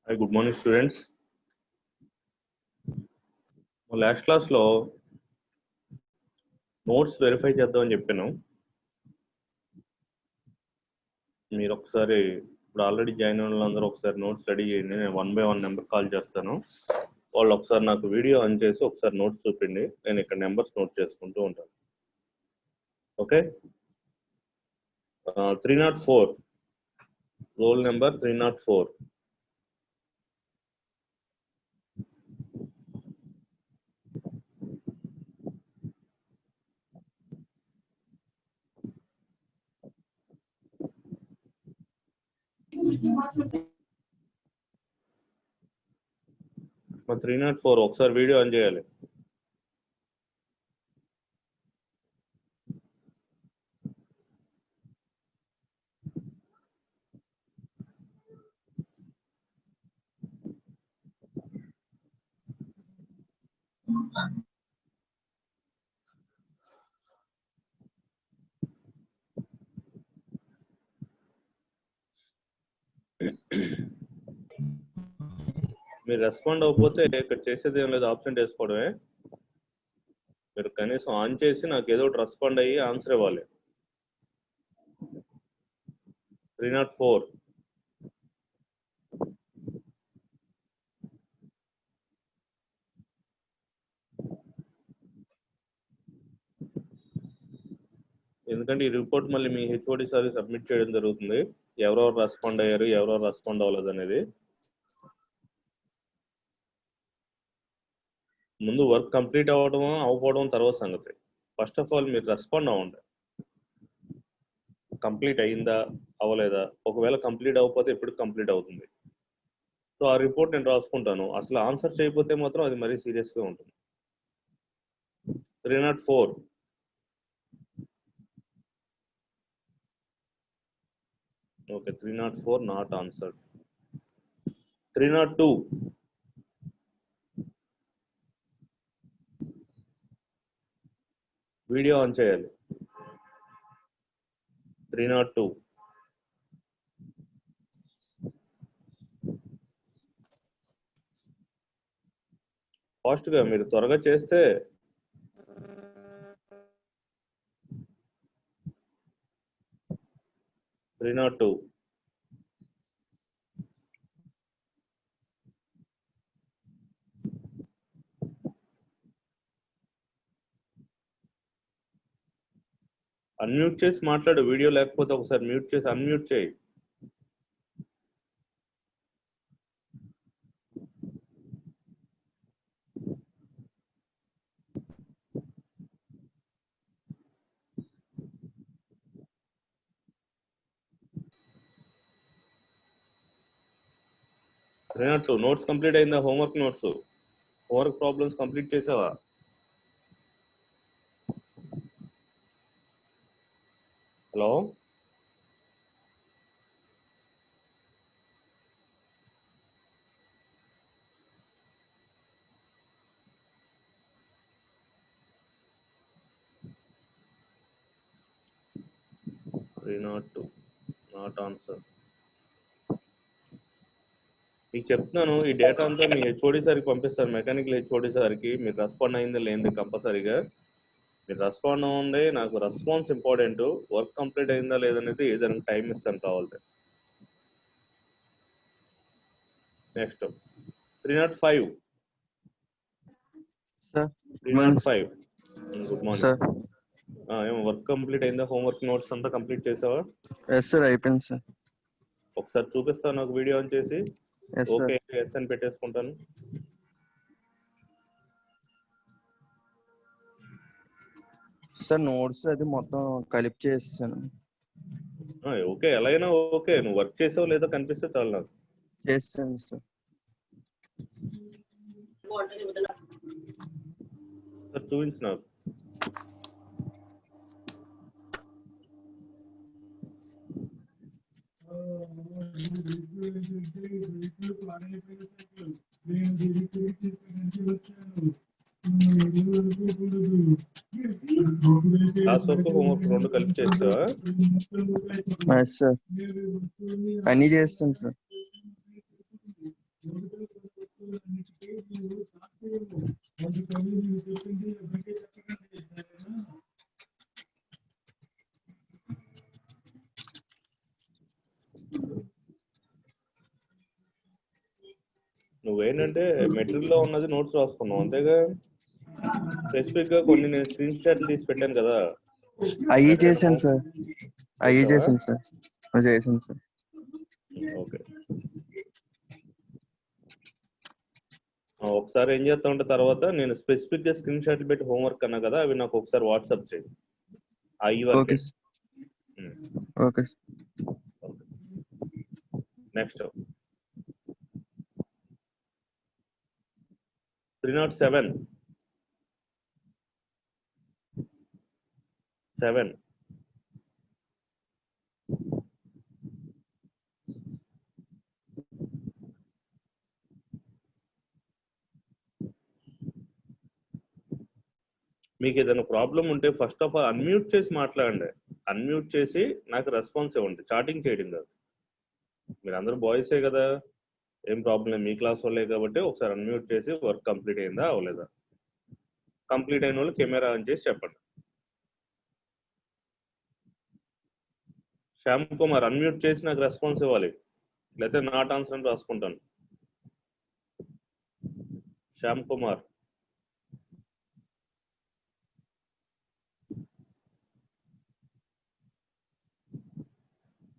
Hi, good morning, students. Last క్లాస్లో notes verify చేద్దామని చెప్పాను. మీరు ఒకసారి ఇప్పుడు ఆల్రెడీ జాయిన్ అయిన వాళ్ళందరూ ఒకసారి నోట్స్ రెడీ చేయండి. నేను 1 by 1 నెంబర్ కాల్ చేస్తాను. వాళ్ళు ఒకసారి నాకు వీడియో ఆన్ చేసి ఒకసారి నోట్స్ చూపిండి. నేను ఇక్కడ నెంబర్స్ నోట్ చేసుకుంటూ ఉంటాను. Okay, 304 roll number 304. మా 304 ఒకసారి వీడియో ఆన్ చేయాలి. మీరు రెస్పాండ్ అవ్వకపోతే ఇక్కడ చేసేది ఏం లేదు, ఆప్షన్ వేసుకోవడమే. మీరు కనీసం ఆన్ చేసి నాకు ఏదో ఒకటి రెస్పాండ్ అయ్యి ఆన్సర్ ఇవ్వాలి. 304. ఎందుకంటే ఈ రిపోర్ట్ మళ్ళీ మీ హెచ్ఓడి సార్ సబ్మిట్ చేయడం జరుగుతుంది. ఎవరెవరు రెస్పాండ్ అయ్యారు, ఎవరెవరు రెస్పాండ్ అవ్వలేదు అనేది. ముందు వర్క్ కంప్లీట్ అవ్వడం అవ్వకపోవడం తర్వాత సంగతి. ఫస్ట్ ఆఫ్ ఆల్ మీరు రెస్పాండ్ అవ్వండి. కంప్లీట్ అయిందా అవ్వలేదా? ఒకవేళ కంప్లీట్ అవ్వకపోతే ఎప్పుడు కంప్లీట్ అవుతుంది? సో ఆ రిపోర్ట్ నేను రాసుకుంటాను. అసలు ఆన్సర్ చేయకపోతే మాత్రం అది మరీ సీరియస్గా ఉంటుంది. 304. Okay, 304 not answered. 302. Video on చేయాలి. 302. ఫాస్ట్గా మీరు త్వరగా చేస్తే త్రీ అన్మ్యూట్ చేసి మాట్లాడు. వీడియో లేకపోతే ఒకసారి మ్యూట్ చేసి అన్మ్యూట్ చేయి. నోట్స్ కంప్లీట్ అయిందా? Homework notes, homework problems complete చేసావా? Hello, not answer. మీకు చెప్తున్నాను, ఈ డేటా అంతా మీ హెచ్ఓడి సార్కి పంపిస్తారు, మెకానికల్ హెచ్ఓడి సార్కి. మీరు రెస్పాండ్ అయిందా లేనిది కంపల్సరీగా మీరు రెస్పాండ్ అవ్వండి. నాకు రెస్పాన్స్ ఇంపార్టెంట్. వర్క్ కంప్లీట్ అయిందా లేదనేది ఏదైనా టైం ఇస్తాను కావాలి. నెక్స్ట్ 305. 305. Good morning. ఏమో వర్క్ కంప్లీట్ అయిందా? హోంవర్క్ నోట్స్ అంతా కంప్లీట్ చేసావా? ఎస్ సార్, అయిపోయింది సార్. ఒకసారి చూపిస్తాను నాకు వీడియో ఆన్ చేసి. ఓకే, ఎస్ అని పెట్టేసుకుంటాను. సార్ నోట్స్ అది మొత్తం కలిపి చేసాను. ఓకే, ఎలా అయినా ఓకే. నువ్వు వర్క్ చేసావు లేదా కనిపిస్తే చాలు నాకు. చేసాను సార్. చూపించు నాకు. క్లాస్ వర్క్, హోంవర్క్ రెండు కలిపి చేస్తావా? సార్ అన్నీ చేస్తాను సార్. నువ్వేంటంటే మెటీరియల్ లో ఉన్నది నోట్స్ రాసుకున్నావు అంతేగా. స్పెసిఫిక్ గా కొన్ని నేను స్క్రీన్ షాట్లు తీసి పెట్టాను కదా. అయ్యి చేశాను సార్, అయ్యి చేసావా? చేశాను సార్, అది చేశాను సార్. ఓకే, ఒకసారి ఏం చేస్తామంటే తర్వాత నేను స్పెసిఫిక్ గా స్క్రీన్ షాట్లు పెట్టి హోంవర్క్ అన్నా కదా, అవి నాకు ఒకసారి వాట్సాప్ చేయి. అయ్యి ఓకే వరకే. Sir, okay sir. నెక్స్ట్ 307 7. మీకు ఏదైనా ప్రాబ్లం ఉంటే ఫస్ట్ ఆఫ్ ఆల్ అన్మ్యూట్ చేసి మాట్లాడండి. అన్మ్యూట్ చేసి నాకు రెస్పాన్స్ ఇవ్వండి, చాటింగ్ చేయడం కాదు. మీరు అందరూ బాయ్సే కదా, ఏం ప్రాబ్లం లేదు, మీ క్లాస్ వాళ్ళే కాబట్టి ఒకసారి అన్మ్యూట్ చేసి వర్క్ కంప్లీట్ అయిందా అవ్వలేదా, కంప్లీట్ అయిన వాళ్ళు కెమెరా ఆన్ చేసి చెప్పండి. శ్యామ్ కుమార్ అన్మ్యూట్ చేసి నాకు రెస్పాన్స్ ఇవ్వాలి, లేకపోతే నాట్ ఆన్సర్ అని రాసుకుంటాను. Shyam Kumar,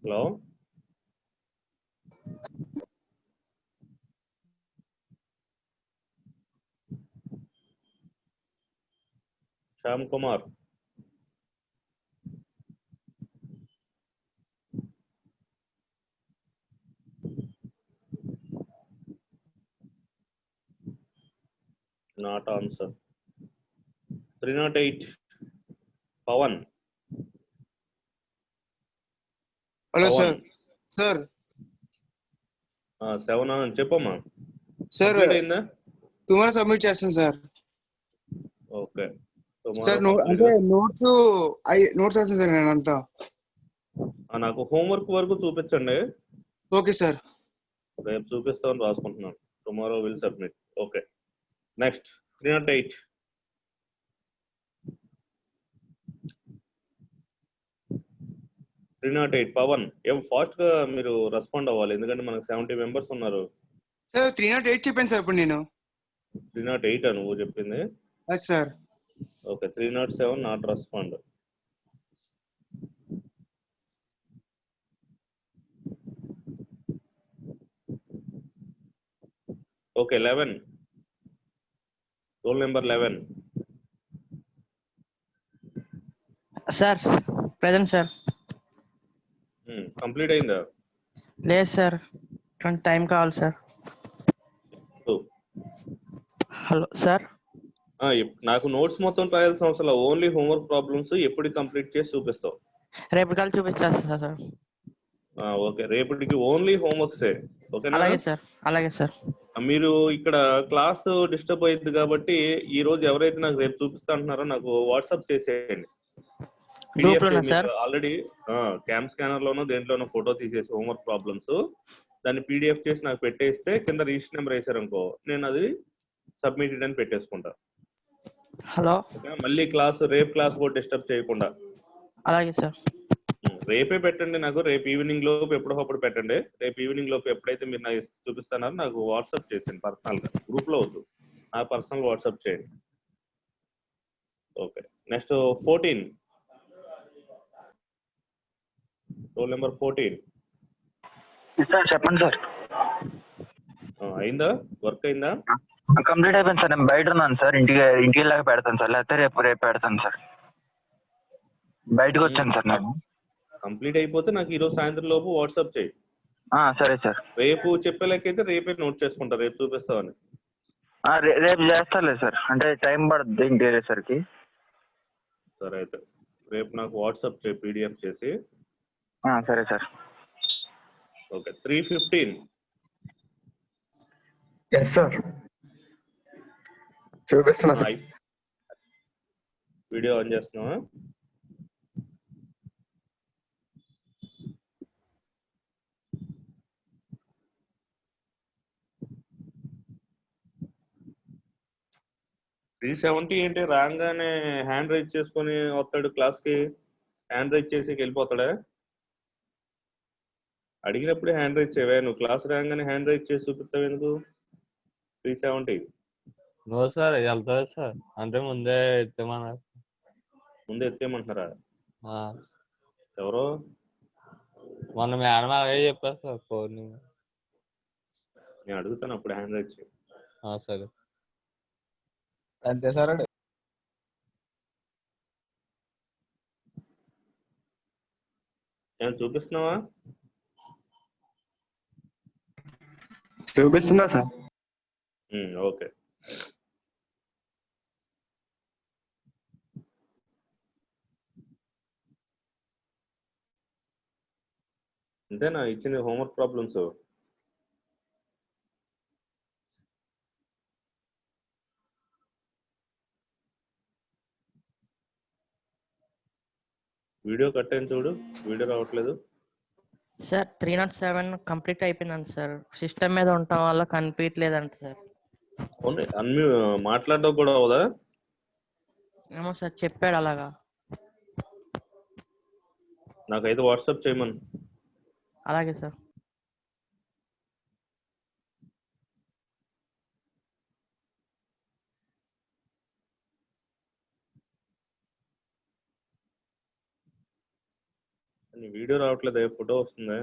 hello. Shyam Kumar, not answer. 308 Pavan. Hello Pavan sir. Sir 7 అని చెప్పమ్మా. సార్ కంప్లీట్ అయిందా? టుమారో సబ్మిట్ చేస్తాను సార్. ఓకే, సార్ అంటే నోట్స్ రాస్తాను సార్ నేను అంతా. నాకు హోంవర్క్ వరకు చూపించండి. Okay sir. రేపు చూపిస్తామని రాసుకుంటున్నాను. Tomorrow will submit. Okay, next 308. 308 Pavan. ఏం ఫాస్ట్ గా మీరు రెస్పాండ్ అవ్వాలి, ఎందుకంటే మనకు 70 మెంబర్స్ ఉన్నారు. సార్ 308 చెప్పాను సార్ ఇప్పుడు నేను. 308 నువ్వు చెప్పింది? Sir. Okay, 307 not respond. Okay, 11 roll number 11. Sir present sir. Complete అయిందా? లేదు సార్, కొంచెం టైం కావాలి సార్. Hello sir. నాకు నోట్స్ మొత్తం రాయాల్సిన అవసరం లేదు, ఓన్లీ హోంవర్క్ ప్రాబ్లమ్స్ ఎప్పుడు కంప్లీట్ చేసి చూపిస్తావు. రేపు కాల్ చూపించేస్తా సార్. ఓకే, రేపటికి ఓన్లీ హోంవర్క్సే. ఓకేనా? అలాగే సార్, అలాగే సార్. మీరు ఇక్కడ క్లాస్ డిస్టర్బ్ అయ్యింది కాబట్టి ఈ రోజు ఎవరైతే నాకు రేపు చూపిస్తా అంటున్నారో నాకు వాట్సాప్ చేసేయండి. ఆల్రెడీ క్యామ్ స్కానర్ లోనో దేంట్లోనో ఫోటో తీసేసి హోంవర్క్ ప్రాబ్లమ్స్ దాన్ని పీడిఎఫ్ చేసి నాకు పెట్టేస్తే కింద రిజిస్టర్ నెంబర్ వేసారనుకో, నేను అది సబ్మిటెడ్ అని పెట్టేసుకుంటా. హలో. మళ్ళీ రేపు క్లాస్ కూడా డిస్టర్బ్ చేయకుండా. అలాగే సార్. రేపే పెట్టండి, నాకు రేపు ఈవినింగ్ లోపు ఎప్పుడోప్పుడు పెట్టండి. రేపు ఈవినింగ్ లోపు ఎప్పుడైతే మీరు నాకు చూపిస్తున్నారో నాకు వాట్సాప్ చేయండి పర్సనల్ గా, గ్రూప్ లో వద్దు, నా పర్సనల్ వాట్సాప్ చేయండి. Okay, next 14 roll number 14. Sir చెప్పండి సార్. అయిందా, వర్క్ అయిందా? కంప్లీట్ అయిపోయింది సార్. నేను బయట ఉన్నాను సార్, ఇంటికి వెళ్ళాక పెడతాను సార్, లేకపోతే రేపు పెడతాను సార్. బయటకు వచ్చాను సార్ నేను. కంప్లీట్ అయిపోతే నాకు ఈరోజు సాయంత్రం లోపు వాట్సాప్ చేయి. సరే సార్. రేపు చెప్పే లెక్కైతే రేపే నోట్ చేసుకుంటా, రేపు చూపిస్తామని. రేపు చేస్తాలే సార్, అంటే టైం పడుతుంది ఇంటికి వెళ్ళేసరికి. సరే అయితే రేపు నాకు వాట్సాప్ చేయి పీడిఎఫ్ చేసి. సరే సార్. ఓకే, 315. ఎస్ సార్, చూపిస్తున్నా సార్. వీడియో ఆన్ చేస్తున్నావా? 370 ఏంటి రాగానే హ్యాండ్ రైజ్ చేసుకొని వస్తాడు క్లాస్కి, హ్యాండ్ రైజ్ చేసి వెళ్ళిపోతాడా? అడిగినప్పుడే హ్యాండ్ రైజ్ చేయవా నువ్వు? క్లాస్ రాగానే హ్యాండ్ రైజ్ చేసి చూపిస్తావు ఎందుకు? 370 నో సార్ వెళ్తుంది సార్, అంటే ముందే ఎత్తమన్నారు. ముందు ఎత్తేయమంటున్నారా? ఆ, ఎవరో మొన్న మేడం అలాగే చెప్పారు సార్ ఫోన్. నేను అడుగుతాను అప్పుడు హ్యాండ్ రైజ్ చేయి. సరే. అంతే సార్. ఏమైనా చూపిస్తున్నావా? చూపిస్తున్నా సార్. ఓకే. అంతేనా ఇచ్చిన హోంవర్క్ ప్రాబ్లమ్స్? వీడియో కట్ అయింది చూడు, వీడియో రావట్లేదు. సార్ 307 కంప్లీట్ అయిపోయిందండి సార్. సిస్టమ్ మీద ఉండటం వల్ల కనిపించలేదంట సార్. మాట్లాడడం కూడా అవుదా? ఏమో సార్ చెప్పాడు అలాగా. నాకైతే వాట్సాప్ చేయమను. అలాగే సార్. వీడియో రావట్లేదు, ఫోటో వస్తుందా?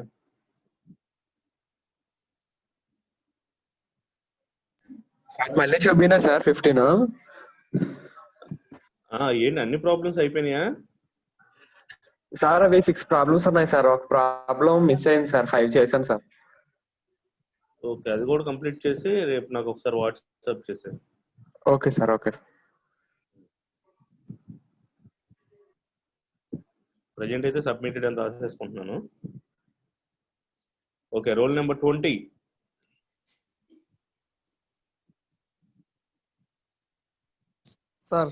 మళ్ళీ చూపినా సార్ 15. ఏంటి అన్ని ప్రాబ్లమ్స్ అయిపోయినాయా? సార్ అవి 6 ప్రాబ్లమ్స్ ఉన్నాయి సార్. ఒక ప్రాబ్లం మిస్ అయింది సార్, 5 చేశాను సార్. ఓకే, అది కూడా కంప్లీట్ చేసి రేపు నాకు ఒకసారి వాట్సాప్ చేసాను. Okay sir. ఓకే. ప్రజెంట్ అయితే సబ్మిటెడ్ అని రాసేసుకుంటున్నాను. Okay, roll number 20. Sir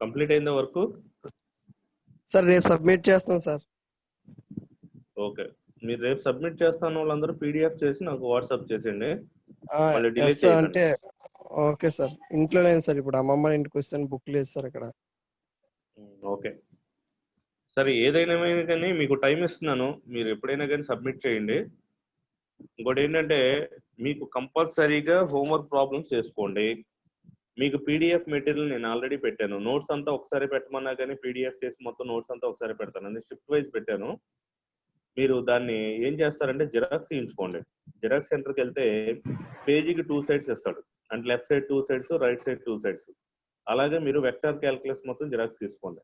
complete అయిందా వర్క్? సార్ రేపు సబ్మిట్ చేస్తాను సార్. ఓకే, మీరు రేపు సబ్మిట్ చేస్తాను వాళ్ళందరూ పీడిఎఫ్ చేసి నాకు వాట్సాప్ చేసేయండి. అంటే ఓకే సార్. ఇంట్లో లేదు సార్, ఇప్పుడు అమ్మమ్మ ఇంటికి వస్తాను, బుక్ లేదు సార్ ఇక్కడ. ఓకే సరే, ఏదైనా కానీ మీకు టైం ఇస్తున్నాను, మీరు ఎప్పుడైనా కానీ సబ్మిట్ చేయండి. ఇంకోటి ఏంటంటే మీకు కంపల్సరీగా హోంవర్క్ ప్రాబ్లమ్స్ చేసుకోండి. మీకు పీడిఎఫ్ మెటీరియల్ నేను ఆల్రెడీ పెట్టాను. నోట్స్ అంతా ఒకసారి పెట్టమన్నా కానీ పీడిఎఫ్ చేసి మొత్తం నోట్స్ అంతా ఒకసారి పెడతాను. అది షిఫ్ట్ వైజ్ పెట్టాను. మీరు దాన్ని ఏం చేస్తారంటే జిరాక్స్ తీయించుకోండి. జిరాక్స్ సెంటర్కి వెళ్తే పేజీకి 2 sides ఇస్తాడు, అంటే left side 2 sides, right side 2 sides. అలాగే మీరు వెక్టర్ క్యాల్కులస్ మొత్తం జిరాక్స్ తీసుకోండి.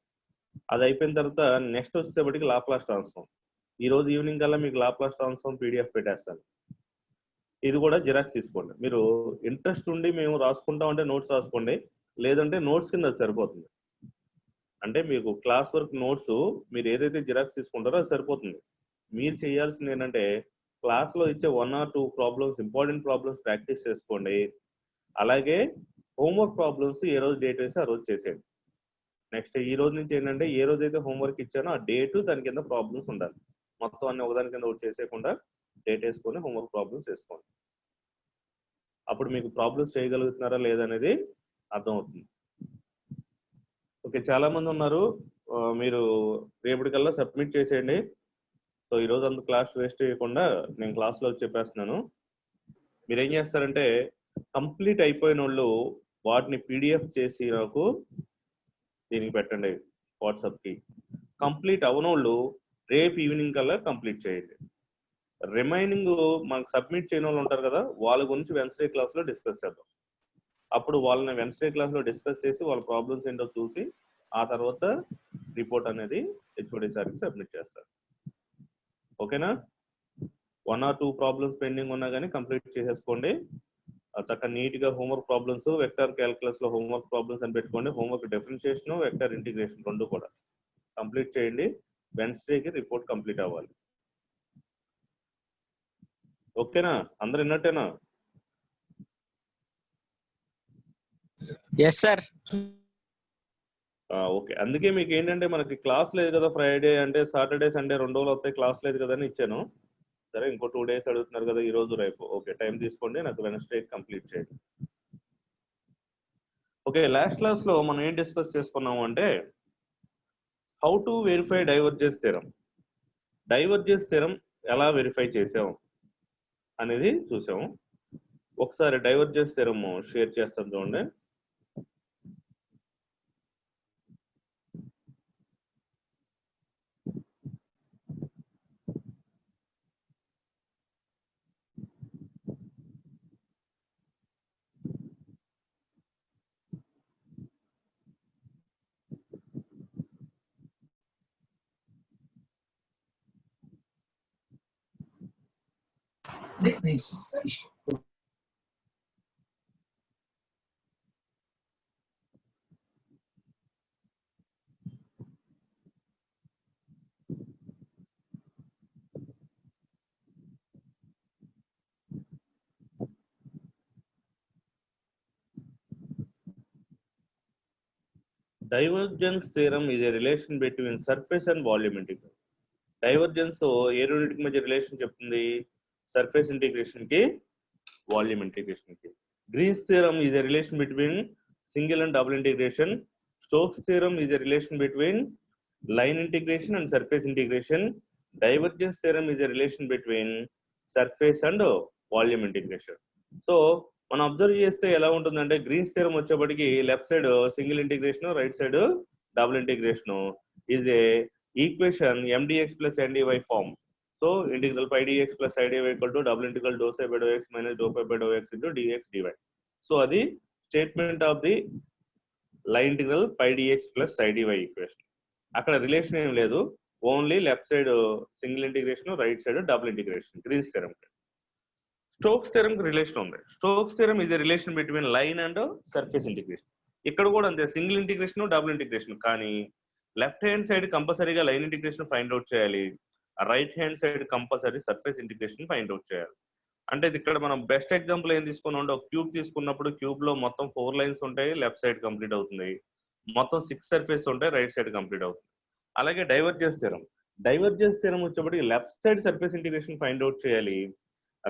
అది అయిపోయిన తర్వాత నెక్స్ట్ వచ్చేటప్పటికి లాప్లాస్ ట్రాన్స్ఫార్మ్. ఈ రోజు ఈవినింగ్ కల్లా మీకు లాప్లాస్ ట్రాన్స్ఫార్మ్ పీడిఎఫ్ పెట్టేస్తాను. ఇది కూడా జిరాక్స్ తీసుకోండి. మీరు ఇంట్రెస్ట్ ఉండి మేము రాసుకుంటాం అంటే నోట్స్ రాసుకోండి, లేదంటే నోట్స్ కింద అది సరిపోతుంది. అంటే మీకు క్లాస్ వర్క్ నోట్స్ మీరు ఏదైతే జిరాక్స్ తీసుకుంటారో అది సరిపోతుంది. మీరు చేయాల్సింది ఏంటంటే క్లాస్లో ఇచ్చే 1 or 2 problems, important problems practice చేసుకోండి. అలాగే హోంవర్క్ ప్రాబ్లమ్స్ ఏ రోజు డేట్ వేసి ఆ రోజు చేసేయండి. నెక్స్ట్ ఈ రోజు నుంచి ఏంటంటే ఏ రోజైతే హోంవర్క్ ఇచ్చానో ఆ డేటు దాని కింద ప్రాబ్లమ్స్ ఉండాలి. మొత్తం అన్ని ఒకదాని కింద ఒకటి చేసేయకుండా డేట్ వేసుకొని హోంవర్క్ ప్రాబ్లమ్స్ వేసుకోండి. అప్పుడు మీకు ప్రాబ్లమ్స్ చేయగలుగుతున్నారా లేదనేది అర్థమవుతుంది. ఓకే, చాలా మంది ఉన్నారు. మీరు రేపటికల్లా సబ్మిట్ చేసేయండి. సో ఈరోజు అంత క్లాస్ వేస్ట్ చేయకుండా నేను క్లాస్లో చెప్పేస్తున్నాను. మీరు ఏం చేస్తారంటే కంప్లీట్ అయిపోయిన వాళ్ళు వాటిని పీడిఎఫ్ చేసి నాకు దీనికి పెట్టండి వాట్సాప్కి. కంప్లీట్ అవనోళ్ళు రేపు ఈవినింగ్ కల్లా కంప్లీట్ చేయండి. రిమైనింగ్ మనకు సబ్మిట్ చేయని వాళ్ళు ఉంటారు కదా, వాళ్ళ గురించి వెన్స్డే క్లాస్లో డిస్కస్ చేద్దాం. అప్పుడు వాళ్ళని వెన్స్డే క్లాస్లో డిస్కస్ చేసి వాళ్ళ ప్రాబ్లమ్స్ ఏంటో చూసి ఆ తర్వాత రిపోర్ట్ అనేది హెచ్ఓడి సార్కి సబ్మిట్ చేస్తారు. ఓకేనా? 1 or 2 ప్రాబ్లమ్స్ పెండింగ్ ఉన్నా కానీ కంప్లీట్ చేసేసుకోండి. చక్కగా నీట్గా హోంవర్క్ ప్రాబ్లమ్స్, వెక్టర్ క్యాల్కులస్లో హోంవర్క్ ప్రాబ్లమ్స్ అని పెట్టుకోండి. హోంవర్క్ డెఫినిషియేషన్, వెక్టర్ ఇంటిగ్రేషన్ 2 కూడా కంప్లీట్ చేయండి. వెన్స్డేకి రిపోర్ట్ కంప్లీట్ అవ్వాలి. ఓకేనా? అందరు విన్నట్టేనా? Yes sir. ఓకే, అందుకే మీకు ఏంటంటే మనకి క్లాస్ లేదు కదా, ఫ్రైడే అంటే సాటర్డే సండే 2 రోజులు వస్తాయి, క్లాస్ లేదు కదా అని ఇచ్చాను. సరే, ఇంకో 2 days అడుగుతున్నారు కదా, ఈ రోజు రేపు. ఓకే, టైం తీసుకోండి, నాకు వెన్స్డే కంప్లీట్ చేయండి. ఓకే, లాస్ట్ క్లాస్ లో మనం ఏం డిస్కస్ చేసుకున్నాము అంటే how to verify divergence theorem. Divergence theorem ఎలా వెరిఫై చేసాం అనేది చూసాము. ఒకసారి డైవర్జెన్స్ థియరం షేర్ చేస్తాం చూడండి. Divergence theorem is a relation between surface and volume integral. Divergence ఏ రెండింటికి మధ్య రిలేషన్ చెప్తుంది? సర్ఫేస్ ఇంటిగ్రేషన్ కి, వాల్యూమ్ ఇంటిగ్రేషన్ కి. Green's theorem is a relation between single and double integration. Stokes theorem is a relation between line integration and surface integration. Divergence theorem is a relation between surface and volume integration. So మనం observe చేస్తే ఎలా ఉంటుందంటే Green's theorem వచ్చేప్పటికి left side single integration, right side double integration is a equation mdx plus ndy form. So integral pi dx plus idy equal to double integral dou psi by dou x minus dou pi by dou x into dx dy. So అది statement of the line integral pi dx plus idy equation. అక్కడ relation ఏం లేదు, only left side single integration, right side double integration. Green's theorem. Stokes theorem relation ఉంది. Stokes theorem is a relation between line and surface integration. ఇక్కడ కూడా అంతే, single integration, double integration. కానీ left hand side కంపల్సరీగా line integration find out చేయాలి, right hand side compulsory surface integration find out చేయాలి. అంటే ఇక్కడ మనం బెస్ట్ ఎగ్జాంపుల్ ఏం తీసుకున్నాం, ఒక క్యూబ్ తీసుకున్నప్పుడు క్యూబ్ లో మొత్తం 4 లైన్స్ ఉంటాయి, లెఫ్ట్ సైడ్ కంప్లీట్ అవుతుంది. మొత్తం 6 సర్ఫేస్ ఉంటాయి, రైట్ సైడ్ కంప్లీట్ అవుతుంది. అలాగే డైవర్జెన్స్ థియరమ్. డైవర్జెన్స్ థియరమ్ వచ్చేప్పటికి left side surface integration find out చేయాలి,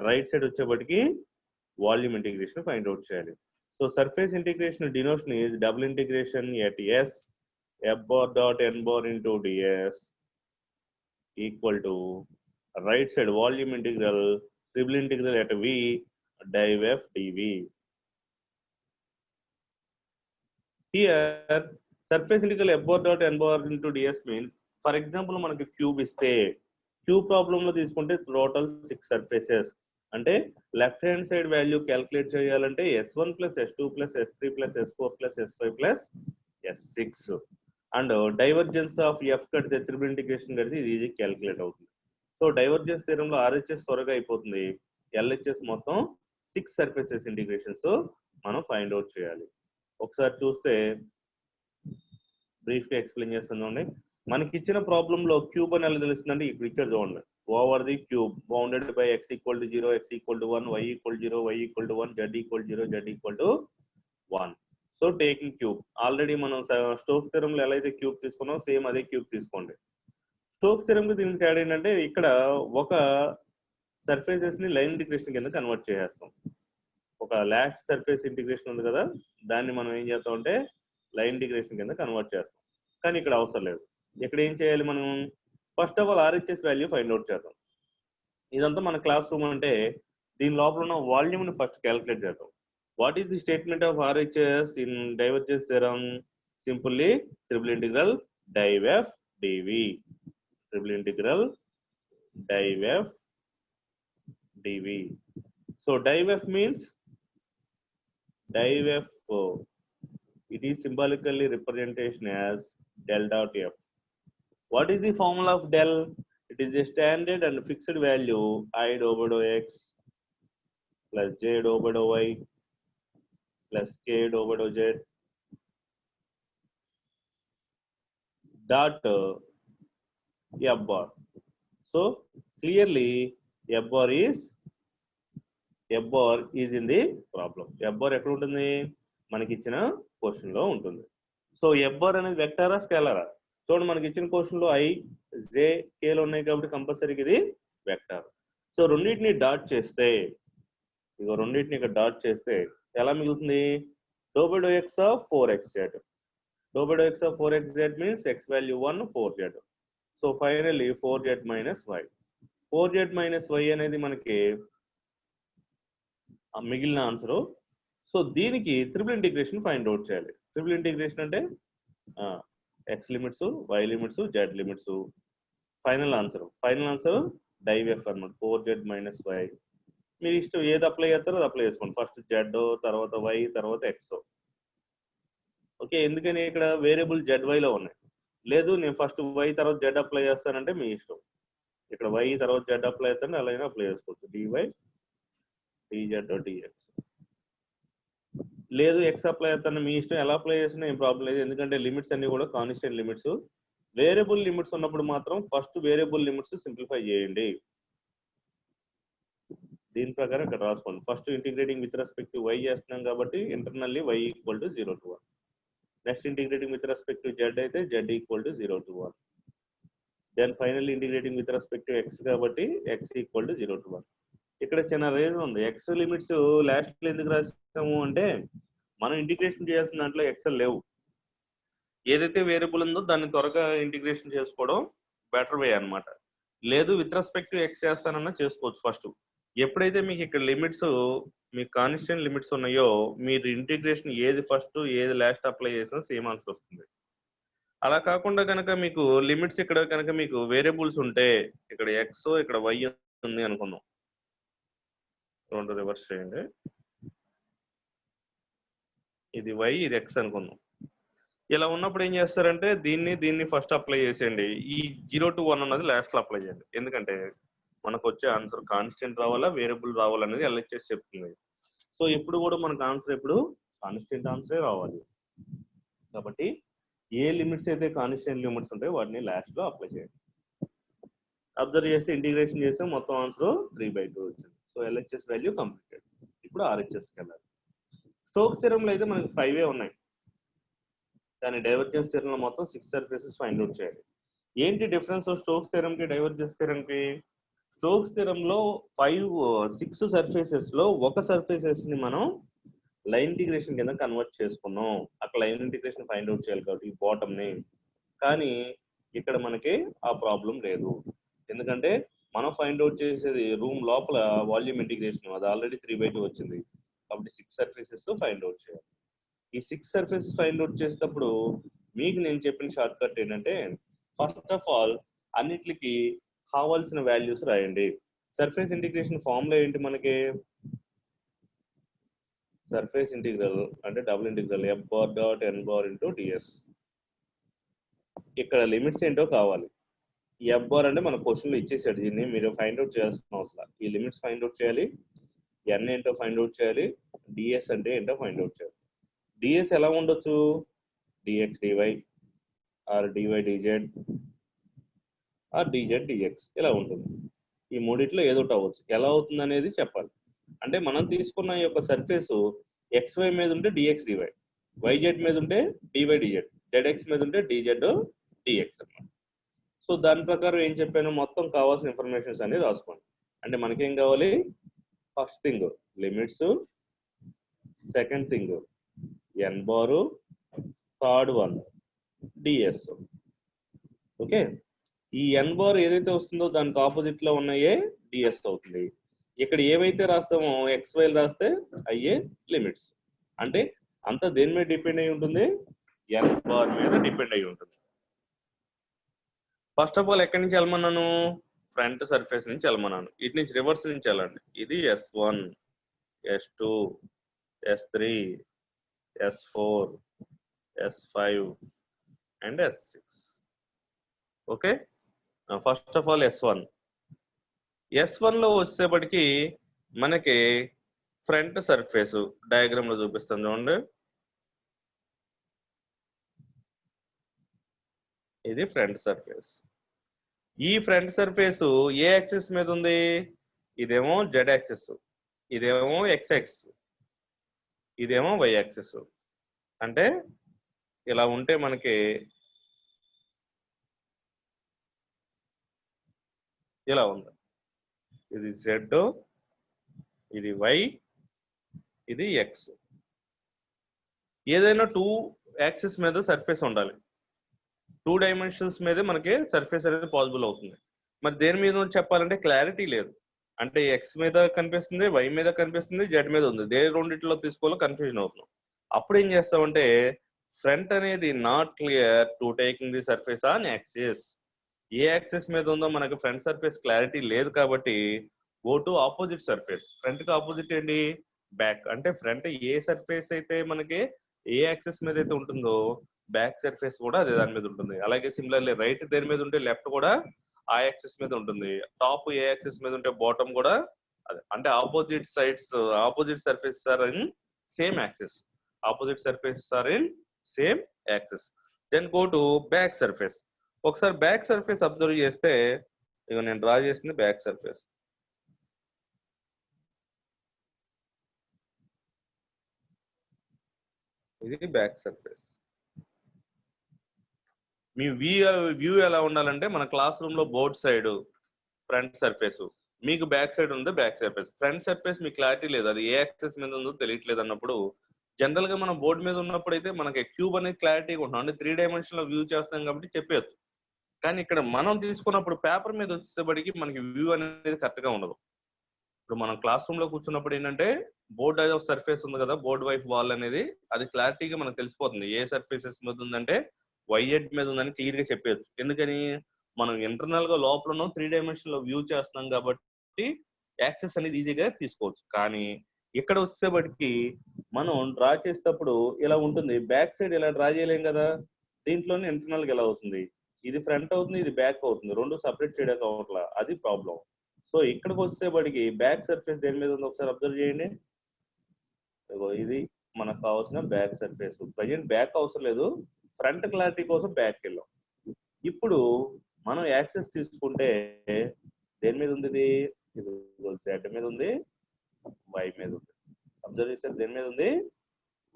రైట్ సైడ్ వచ్చేప్పటికి వాల్యూమ్ ఇంటిగ్రేషన్ ఫైండ్ అవుట్ చేయాలి. So surface integration denotation is double integration at s f bar dot n bar into ds equal to right side volume integral triple integral at v div f dv. Here surface integral f bar dot n bar into ds means, for example మనకి cube ఇస్తే cube problem లో తీసుకుంటే total 6 surfaces. అంటే left hand side value calculate చేయాలంటే s1 plus s2 plus s3 plus s4 plus s5 plus s6 and divergence of F కడితే triple integration కడితే ఇది easy calculate అవుతుంది. సో డైవర్జెన్స్ థియరమ్ లో RHS త్వరగా అయిపోతుంది, ఎల్హెచ్ఎస్ మొత్తం 6 సర్ఫేసెస్ ఇంటిగ్రేషన్స్ మనం ఫైండ్ అవుట్ చేయాలి. ఒకసారి చూస్తే బ్రీఫ్ గా ఎక్స్ప్లెయిన్ చేస్తుందండి. మనకి ఇచ్చిన ప్రాబ్లమ్ లో క్యూబ్ అని ఎలా తెలుస్తుందంటే ఇప్పుడు ఇచ్చారు చూడండి, over the cube bounded by x equal to 0, x equal to 1, y equal to 0, y equal to 1, z equal to 0, z equal to 1. So taking cube, already మనం స్టోక్స్ థియరమ్ లో ఎలా అయితే క్యూబ్ తీసుకున్నాం సేమ్ అదే cube తీసుకోండి. Stokes theorem కి దీనికి తేడా ఏంటంటే ఇక్కడ ఒక సర్ఫేసెస్ ని లైన్ ఇంటిగ్రేషన్ కింద కన్వర్ట్ చేసేస్తాం. ఒక లాస్ట్ సర్ఫేస్ ఇంటిగ్రేషన్ ఉంది కదా, దాన్ని మనం ఏం చేస్తాం అంటే లైన్ ఇంటిగ్రేషన్ కింద కన్వర్ట్ చేస్తాం. కానీ ఇక్కడ అవసరం లేదు. ఇక్కడ ఏం చేయాలి, మనం first of all RHS value find out చేద్దాం. ఇదంతా మన క్లాస్ రూమ్ అంటే దీని లోపల ఉన్న వాల్యూమ్ ని ఫస్ట్ క్యాలిక్యులేట్ చేద్దాం. What is the statement of RHS in divergence theorem? Simply triple integral div f dv. Triple integral div f dv. So div f means div f. It is symbolically representation as del dot f. What is the formula of del? It is a standard and fixed value I dou by dou x plus j dou by dou y plus k dou by dou z dot f bar. So clearly f bar is in the problem. f bar ఎక్కడ ఉంటుంది, మనకి ఇచ్చిన question లో ఉంటుంది. So f bar అనేది వెక్టారా స్కేలరా? చూడండి మనకి ఇచ్చిన క్వశ్చన్ లో i j k లో ఉన్నాయి కాబట్టి కంపల్సరీగా ఇది వెక్టార్. సో రెండింటిని డాట్ చేస్తే, ఇగో రెండింటిని ఇక్కడ డాట్ చేస్తే ఎలా మిగులుతుంది, Dou by dou x of 4xz. Dou by dou x of 4xz means x value 1 4z. So finally 4z minus y. 4z minus y అనేది మనకి మిగిలిన ఆన్సర్. సో దీనికి ట్రిపుల్ ఇంటిగ్రేషన్ ఫైండ్ అవుట్ చేయాలి. Triple integration అంటే x limits, y limits, z limits. Final answer div F అన్నమాట. 4z minus y. మీరు ఇష్టం ఏది అప్లై చేస్తారో అది అప్లై చేసుకోండి. ఫస్ట్ z, తర్వాత y, తర్వాత x. ఓకే, ఎందుకని ఇక్కడ వేరియబుల్ ZY లో ఉన్నాయి. లేదు నేను ఫస్ట్ y తర్వాత z అప్లై చేస్తానంటే మీ ఇష్టం. ఇక్కడ y తర్వాత z అప్లై చేస్తాను, అలా అయినా అప్లై చేసుకోవచ్చు. dy dz dx. లేదు x అప్లై చేస్తాను, మీ ఇష్టం. ఎలా అప్లై చేసినా ఏం ప్రాబ్లం లేదు, ఎందుకంటే లిమిట్స్ అన్ని కూడా కాన్స్టెంట్ లిమిట్స్. వేరియబుల్ లిమిట్స్ ఉన్నప్పుడు మాత్రం ఫస్ట్ వేరియబుల్ లిమిట్స్ సింప్లిఫై చేయండి. దీని ప్రకారం ఇక్కడ రాసుకోండి. First integrating with respect to y చేస్తున్నాం కాబట్టి internally y equal to 0 to 1. Next integrating with respect to z అయితే z equal to 0 to 1. Then final integrating with respect to x కాబట్టి x equal to 0 to 1. ఇక్కడ చిన్న reason ఉంది. x limits last లో ఎందుకు రాస్తాము అంటే మనం ఇంటిగ్రేషన్ చేయాల్సిన దాంట్లో x లేవు. ఏదైతే వేరియబుల్ ఉందో దాన్ని త్వరగా ఇంటిగ్రేషన్ చేసుకోవడం బెటర్ వే అన్నమాట. లేదు విత్ రెస్పెక్ట్ టు x చేస్తానన్నా చేసుకోవచ్చు. ఫస్ట్ ఎప్పుడైతే మీకు ఇక్కడ లిమిట్స్, మీకు కాన్స్టెంట్ లిమిట్స్ ఉన్నాయో మీరు ఇంటిగ్రేషన్ ఏది ఫస్ట్ ఏది లాస్ట్ అప్లై చేసినా సేమ్ ఆన్సర్ వస్తుంది. అలా కాకుండా కనుక మీకు లిమిట్స్ ఇక్కడ కనుక మీకు వేరియబుల్స్ ఉంటే, ఇక్కడ x ఇక్కడ y ఉంది అనుకుందాం. రెండు రివర్స్ చేయండి. ఇది y ఇది x అనుకుందాం. ఇలా ఉన్నప్పుడు ఏం చేస్తారంటే దీన్ని ఫస్ట్ అప్లై చేసేయండి. ఈ 0 to 1 అన్నది లాస్ట్ లో అప్లై చేయండి. ఎందుకంటే మనకు వచ్చే ఆన్సర్ కాన్స్టెంట్ రావాలా వేరియబుల్ రావాలనేది ఎల్హెచ్ఎస్ చెప్తుంది. సో ఎప్పుడు కూడా మనకు ఆన్సర్ ఎప్పుడు కాన్స్టెంట్ ఆన్సరే రావాలి. కాబట్టి ఏ లిమిట్స్ అయితే కాన్స్టెంట్ లిమిట్స్ ఉంటాయో వాటిని లాస్ట్ లో అప్లై చేయండి. అబ్జర్వ్ చేస్తే ఇంటిగ్రేషన్ చేస్తే మొత్తం ఆన్సర్ 3/2 వచ్చింది. So LHS value completed. ఇప్పుడు ఆర్హెచ్ఎస్కి వెళ్ళాలి. స్టోక్స్ థియరంలో అయితే మనకి 5 ఉన్నాయి, కానీ డైవర్జెన్స్ థియరంలో మొత్తం 6 సర్ఫేసెస్ ఫైండ్ అవుట్ చేయాలి. ఏంటి డిఫరెన్స్ స్టోక్స్ థియరంకి డైవర్జెన్స్ థియరంకి? స్టోక్స్ థియరంలో 6 సర్ఫేసెస్ లో ఒక సర్ఫేసెస్ ని మనం లైన్ ఇంటిగ్రేషన్ కింద కన్వర్ట్ చేసుకున్నాం. అక్కడ లైన్ ఇంటిగ్రేషన్ ఫైండ్ అవుట్ చేయాలి కాబట్టి బాటమ్ ని. కానీ ఇక్కడ మనకి ఆ ప్రాబ్లం లేదు, ఎందుకంటే మనం ఫైండ్ అవుట్ చేసేది రూమ్ లోపల వాల్యూమ్ ఇంటిగ్రేషన్. అది ఆల్రెడీ 3/2 వచ్చింది కాబట్టి 6 సర్ఫేసెస్ ఫైండ్ అవుట్ చేయాలి. ఈ 6 సర్ఫేసెస్ ఫైండ్ అవుట్ చేసేటప్పుడు మీకు నేను చెప్పిన షార్ట్ కట్ ఏంటంటే, ఫస్ట్ ఆఫ్ ఆల్ అన్నిటికి కావాల్సిన వాల్యూస్ రాయండి. సర్ఫేస్ ఇంటిగ్రేషన్ ఫార్ములా ఏంటి మనకి? సర్ఫేస్ ఇంటిగ్రల్ అంటే double integral f bar dot n bar into ds. ఇక్కడ లిమిట్స్ ఏంటో కావాలి. f bar అంటే మన క్వశ్చన్ లో ఇచ్చేసాడు, దీన్ని మీరు ఫైండ్ అవుట్ చేయాల్సిన అవసరం. ఈ లిమిట్స్ ఫైండ్ అవుట్ చేయాలి, n ఏంటో ఫైండ్ అవుట్ చేయాలి, ds అంటే ఏంటో ఫైండ్ అవుట్ చేయాలి. ds ఎలా ఉండొచ్చు? dx dy or dy dz or dz dx ఇలా ఉంటుంది. ఈ మూడిట్లో ఏదో ఒకటి అవ్వచ్చు. ఎలా అవుతుంది అనేది చెప్పాలి. అంటే మనం తీసుకున్న ఈ యొక్క సర్ఫేస్ xy మీద ఉంటే dx dy, yz మీద ఉంటే dy dz, zx మీద ఉంటే dz dx అన్నమాట. సో దాని ప్రకారం ఏం చెప్పాను, మొత్తం కావాల్సిన ఇన్ఫర్మేషన్స్ అన్ని రాసుకోండి. అంటే మనకేం కావాలి? First thing limits, second thing n బారు, థర్డ్ వన్ ds. ఓకే, ఈ n బార్ ఏదైతే వస్తుందో దానికి ఆపోజిట్ లో ఉన్నాయే ds అవుతుంది. ఇక్కడ ఏవైతే రాస్తామో xy రాస్తే అయ్యే లిమిట్స్. అంటే అంతా దేని మీద డిపెండ్ అయి ఉంటుంది? n బార్ మీద డిపెండ్ అయి ఉంటుంది. ఫస్ట్ ఆఫ్ ఆల్ ఎక్కడి నుంచి వెళ్ళమన్నాను? ఫ్రంట్ సర్ఫేస్ నుంచి వెళ్ళమన్నాను. ఇటు నుంచి రివర్స్ నుంచి వెళ్ళండి. ఇది S1, S2, S3, S4, S5 and S6. Okay, first of all S1 లో వచ్చేప్పటికి మనకి ఫ్రంట్ సర్ఫేస్ డయాగ్రామ్ లో చూపిస్తాను చూడండి. ఇది ఫ్రంట్ సర్ఫేస్. ఈ ఫ్రంట్ సర్ఫేస్ ఏ యాక్సిస్ మీద ఉంది? ఇదేమో జెడ్ యాక్సిస్, ఇదేమో ఎక్స్ యాక్సిస్, ఇదేమో వై యాక్సిస్. అంటే ఇలా ఉంటే మనకి ఇలా ఉంది. ఇది జెడ్, ఇది వై, ఇది ఎక్స్. ఏదైనా 2 యాక్సిస్ మీద సర్ఫేస్ ఉండాలి. 2 డైమెన్షన్స్ మీదే మనకి సర్ఫేస్ అనేది పాసిబుల్ అవుతుంది. మరి దేని మీద ఉంది చెప్పాలంటే క్లారిటీ లేదు. అంటే ఎక్స్ మీద కనిపిస్తుంది, వై మీద కనిపిస్తుంది, జెడ్ మీద ఉంది. దేని రెండిట్లో తీసుకోవాలో కన్ఫ్యూజన్ అవుతున్నాం. అప్పుడు ఏం చేస్తామంటే ఫ్రంట్ అనేది not clear to taking the surface on axis. A axis మీద ఉందో మనకి ఫ్రంట్ సర్ఫేస్ క్లారిటీ లేదు కాబట్టి go to opposite surface. Front కి ఆపోజిట్ ఏంటి? బ్యాక్. అంటే ఫ్రంట్ ఏ సర్ఫేస్ అయితే మనకి ఏ యాక్సిస్ మీద అయితే ఉంటుందో బ్యాక్ సర్ఫేస్ కూడా అదే దాని మీద ఉంటుంది. అలాగే సిమిలర్లీ రైట్ దేని మీద ఉంటే లెఫ్ట్ కూడా ఆ యాక్సిస్ మీద ఉంటుంది. టాప్ ఏ యాక్సిస్ మీద ఉంటే బాటమ్ కూడా అదే. అంటే opposite sides opposite surface are in same axis. Opposite surface are in same axis. Then go to back surface. ఒకసారి బ్యాక్ సర్ఫేస్ అబ్జర్వ్ చేస్తే ఇక నేను డ్రా చేసింది బ్యాక్ సర్ఫేస్. ఇది బ్యాక్ సర్ఫేస్. మీ వ్యూ ఎలా ఉండాలంటే మన క్లాస్ రూమ్ లో బోర్డ్ సైడ్ ఫ్రంట్ సర్ఫేస్, మీకు బ్యాక్ సైడ్ ఉంది బ్యాక్ సర్ఫేస్. ఫ్రంట్ సర్ఫేస్ మీకు క్లారిటీ లేదు, అది ఏ యాక్సెస్ మీద ఉందో తెలియట్లేదు అన్నప్పుడు జనరల్ గా మనం బోర్డు మీద ఉన్నప్పుడు అయితే మనకి క్యూబ్ అనేది క్లారిటీగా ఉంటాం. అంటే 3 డైమెన్షన్ లో వ్యూ చేస్తాం కాబట్టి చెప్పేయచ్చు. కానీ ఇక్కడ మనం తీసుకున్నప్పుడు పేపర్ మీద వచ్చేసరికి మనకి వ్యూ అనేది కరెక్ట్ గా ఉండదు. ఇప్పుడు మనం క్లాస్ రూమ్ లో కూర్చున్నప్పుడు ఏంటంటే బోర్డ్ అదే సర్ఫేస్ ఉంది కదా, బోర్డ్ వైఫ్ వాల్ అనేది అది క్లారిటీగా మనకు తెలిసిపోతుంది. ఏ సర్ఫేసెస్ మీద ఉందంటే వైజెడ్ మీద ఉందని క్లియర్ గా చెప్పేయచ్చు. ఎందుకని మనం ఇంటర్నల్ గా లోపల 3 డైమెన్షన్ లో వ్యూ చేస్తున్నాం కాబట్టి యాక్సెస్ అనేది ఈజీగా తీసుకోవచ్చు. కానీ ఇక్కడ వచ్చేసరికి మనం డ్రా చేసేటప్పుడు ఇలా ఉంటుంది. బ్యాక్ సైడ్ ఇలా డ్రా చేయలేం కదా, దీంట్లోనే ఇంటర్నల్ గా ఎలా అవుతుంది, ఇది ఫ్రంట్ అవుతుంది, ఇది బ్యాక్ అవుతుంది, రెండు సపరేట్ చేయడానికి అవ్వట్లా, అది ప్రాబ్లం. సో ఇక్కడికి వచ్చేసరికి బ్యాక్ సర్ఫేస్ దేని మీద ఉందో ఒకసారి అబ్జర్వ్ చేయండి. ఇది మనకు కావాల్సిన బ్యాక్ సర్ఫేస్. ప్రజెంట్ బ్యాక్ అవసరం లేదు, ఫ్రంట్ క్లారిటీ కోసం బ్యాక్ వెళ్ళాం. ఇప్పుడు మనం యాక్సెస్ తీసుకుంటే దేని మీద ఉంది? ఇది జెడ్ మీద ఉంది, వై మీద ఉంది. అబ్జర్వ్ చేస్తే దేని మీద ఉంది?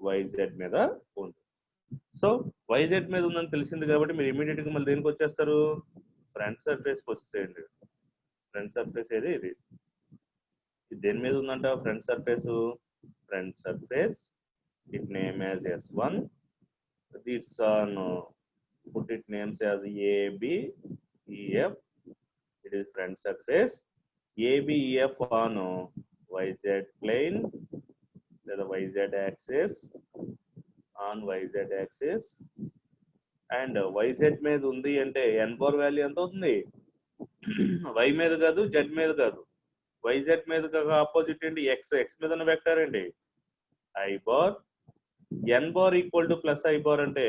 వైజెడ్ మీద ఉంది. సో వైజెడ్ మీద ఉందని తెలిసింది కాబట్టి మీరు ఇమీడియట్ గా మళ్ళీ దేనికి వచ్చేస్తారు? ఫ్రంట్ సర్ఫేస్ కి వచ్చేసేయండి. ఫ్రంట్ సర్ఫేస్ ఏది? ఇది దేని మీద ఉందంట? Front surface. Front surface it name as S1. this on put it names as ABEF. it is front surface. ABEF on YZ plane, the YZ axis, on YZ axis. and YZ మీద ఉంది అంటే n bar value ఎంత అవుతుంది? y మీద కాదు, z మీద కాదు, YZ మీద ఆపోజిట్ ఏంటి? x మీద ఉన్న వెక్టర్ ఏంటి? I bar. n bar equal to plus I bar అంటే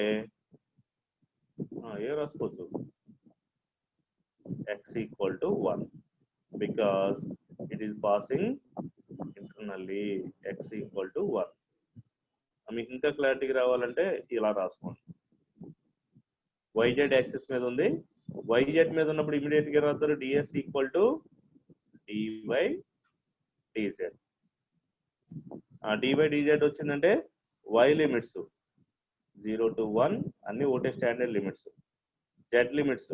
ఏ రాసుకోవచ్చు? x equal to 1 because it is passing internally. x equal to 1. మీకు ఇంకా క్లారిటీగా రావాలంటే ఇలా రాసుకోండి. YZ యాక్సిస్ మీద ఉంది, YZ మీద ఉన్నప్పుడు ఇమీడియట్ గా రాస్తారు ds equal to dy dz. dy dz వచ్చిందంటే y లిమిట్స్ 0 to 1 అన్ని ఒకటే standard limits, z limits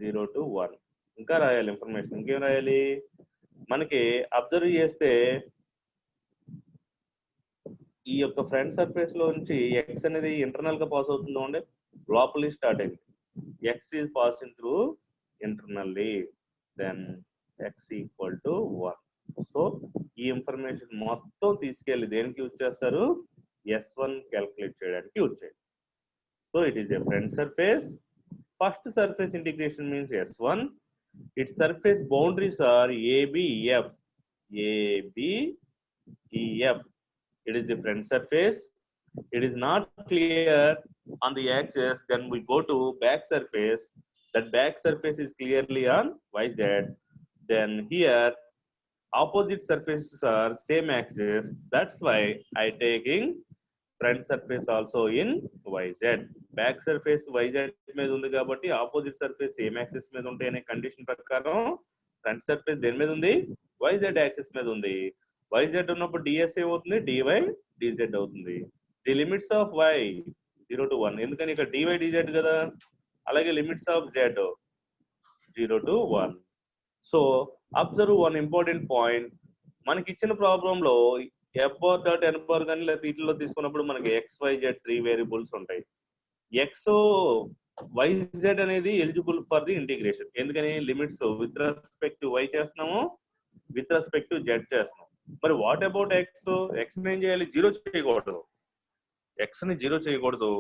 0 to 1. ఇంకా రాయాలి ఇన్ఫర్మేషన్. ఇంకేం రాయాలి? మనకి అబ్జర్వ్ చేస్తే ఈ యొక్క ఫ్రంట్ సర్ఫేస్ లో నుంచి x అనేది ఇంటర్నల్ గా పాస్ అవుతుందో అండి, లోపలి స్టార్ట్ అయింది. x is passing through internally, then x equal to 1. So ఈ ఇన్ఫర్మేషన్ మొత్తం తీసుకెళ్లి దేనికి యూజ్ చేస్తారు? S1 క్యాల్కులేట్ చేయడానికి యూజ్ చేయండి. So it is a front surface. First surface integration means S1. its surface boundaries are ABEF. ABEF. it is the front surface. it is not clear on the axis, then we go to back surface. that back surface is clearly on YZ. then here opposite surfaces are same axis, that's why I taking front surface also in YZ. Back surface YZ మీద ఉంది కాబట్టి opposite surface same axis మీద ఉంటాయి అనే condition ప్రకారం front surface దేని మీద ఉంది? YZ యాక్సిస్ మీద ఉంది. YZ ఉన్నప్పుడు ds అవుతుంది, dy dz అవుతుంది. The limits of y 0 to 1, ఎందుకని ఇక్కడ dy dz కదా. అలాగే limits of z 0 to 1. So observe one important point. మనకి ఇచ్చిన ప్రాబ్లం లో ఎఫ్ బార్ డాట్ ఎన్ బార్ కానీ లేదా వీటిలో తీసుకున్నప్పుడు మనకి ఎక్స్ వై జెడ్ 3 వేరియబుల్స్ ఉంటాయి. ఎక్స్ వై జెడ్ అనేది ఎలిజిబుల్ ఫర్ ది ఇంటిగ్రేషన్. ఎందుకని limits with respect to y చేస్తున్నాము, విత్ రెస్పెక్ట్ టు జెడ్ చేస్తున్నాం. మరి వాట్ అబౌట్ ఎక్స్? ఎక్స్ ఏం చేయాలి? జీరో చేయకూడదు. ఎక్స్ ని జీరో చేయకూడదు.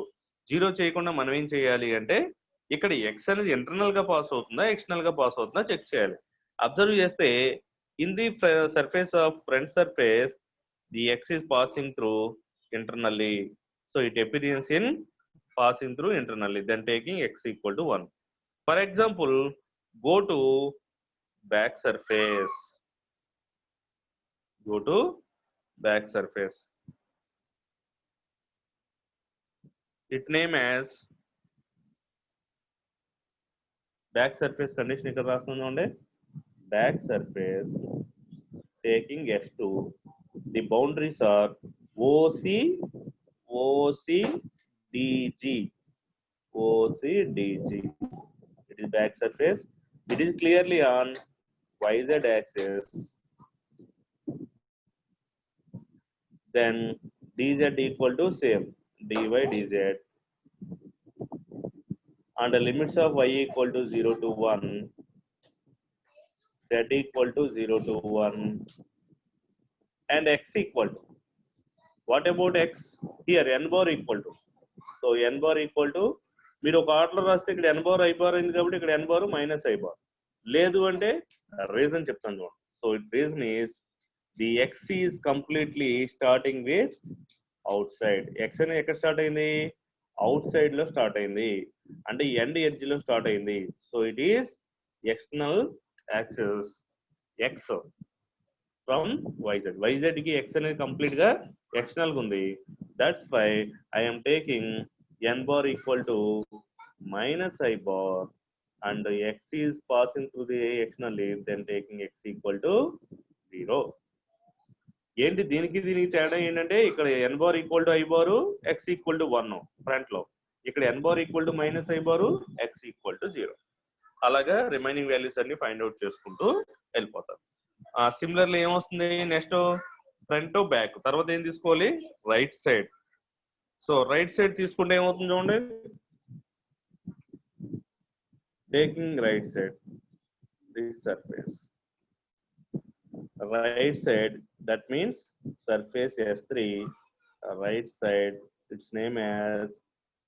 జీరో చేయకుండా మనం ఏం చేయాలి అంటే ఇక్కడ ఎక్స్ అనేది ఇంటర్నల్ గా పాస్ అవుతుందా ఎక్స్టర్నల్ గా పాస్ అవుతుందా చెక్ చేయాలి. అబ్జర్వ్ చేస్తే in the surface of front surface the X is passing through internally. So it appears in passing through internally, then taking x equal to 1. For example, go to back surface. Go to back surface. It name as back surface condition ఇక్కడ రాస్తుందండి. Back surface taking x2. The boundaries are OC, DG. It is back surface. It is clearly on YZ axis. Then DZ equal to same dy dz. And the limits of y equal to 0 to 1, z equal to 0 to 1, and x equal to. What about x? Here n bar equal to. So n bar equal to మీరు ఒక ఆర్డర్లో రాస్తే ఇక్కడ n bar I bar అయింది కాబట్టి ఇక్కడ n bar minus I bar. లేదు అంటే రీజన్ చెప్తాను చూడండి. So it reason is the X is completely starting with out side. X అనేది ఎక్కడ స్టార్ట్ అయింది? అవుట్ సైడ్ లో స్టార్ట్ అయింది, అంటే ఎండ్ ఎడ్జ్ లో స్టార్ట్ అయింది. So it is external axis x from y z. Y z కి ఎక్స్ అనేది కంప్లీట్ గా ఎక్స్టర్నల్ గా ఉంది. That's why I'm taking n bar equal to minus I bar and x is passing through the externally, then taking x equal to 0. ఏంటి దీనికి తేడా ఏంటంటే ఇక్కడ n bar equal to I bar, x equal to 1 front లో, ఇక్కడ n bar equal to minus I bar, x equal to 0. అలాగా remaining values అన్ని find out చేసుకుంటూ వెళ్ళిపోతారు. సిమిలర్లీ ఏమొస్తుంది నెక్స్ట్? Front back. తర్వాత ఏం తీసుకోవాలి? Right side. So right side తీసుకుంటే ఏమవుతుంది చూడండి. Taking right side this surface, right side that means surface S3, right side its name as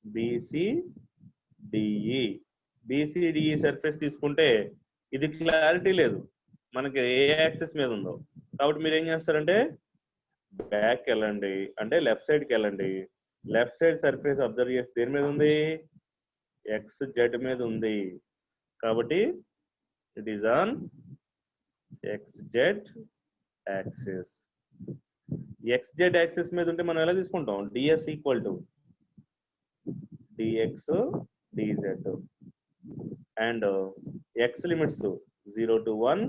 BCDE. BCDE surface తీసుకుంటే ఇది క్లారిటీ లేదు మనకి ఏ యాక్సిస్ మీద ఉందో, కాబట్టి మీరు ఏం చేస్తారంటే బ్యాక్ వెళ్ళండి, అంటే లెఫ్ట్ సైడ్కి వెళ్ళండి. లెఫ్ట్ సైడ్ సర్ఫేస్ అబ్జర్వ్ చేస్తే దేని మీద ఉంది? XZ మీద ఉంది. కాబట్టి it is on XZ axis. XZ axis మీద ఉంటే మనం ఎలా తీసుకుంటాం? DS equal to DX DZ and X limits 0 to 1,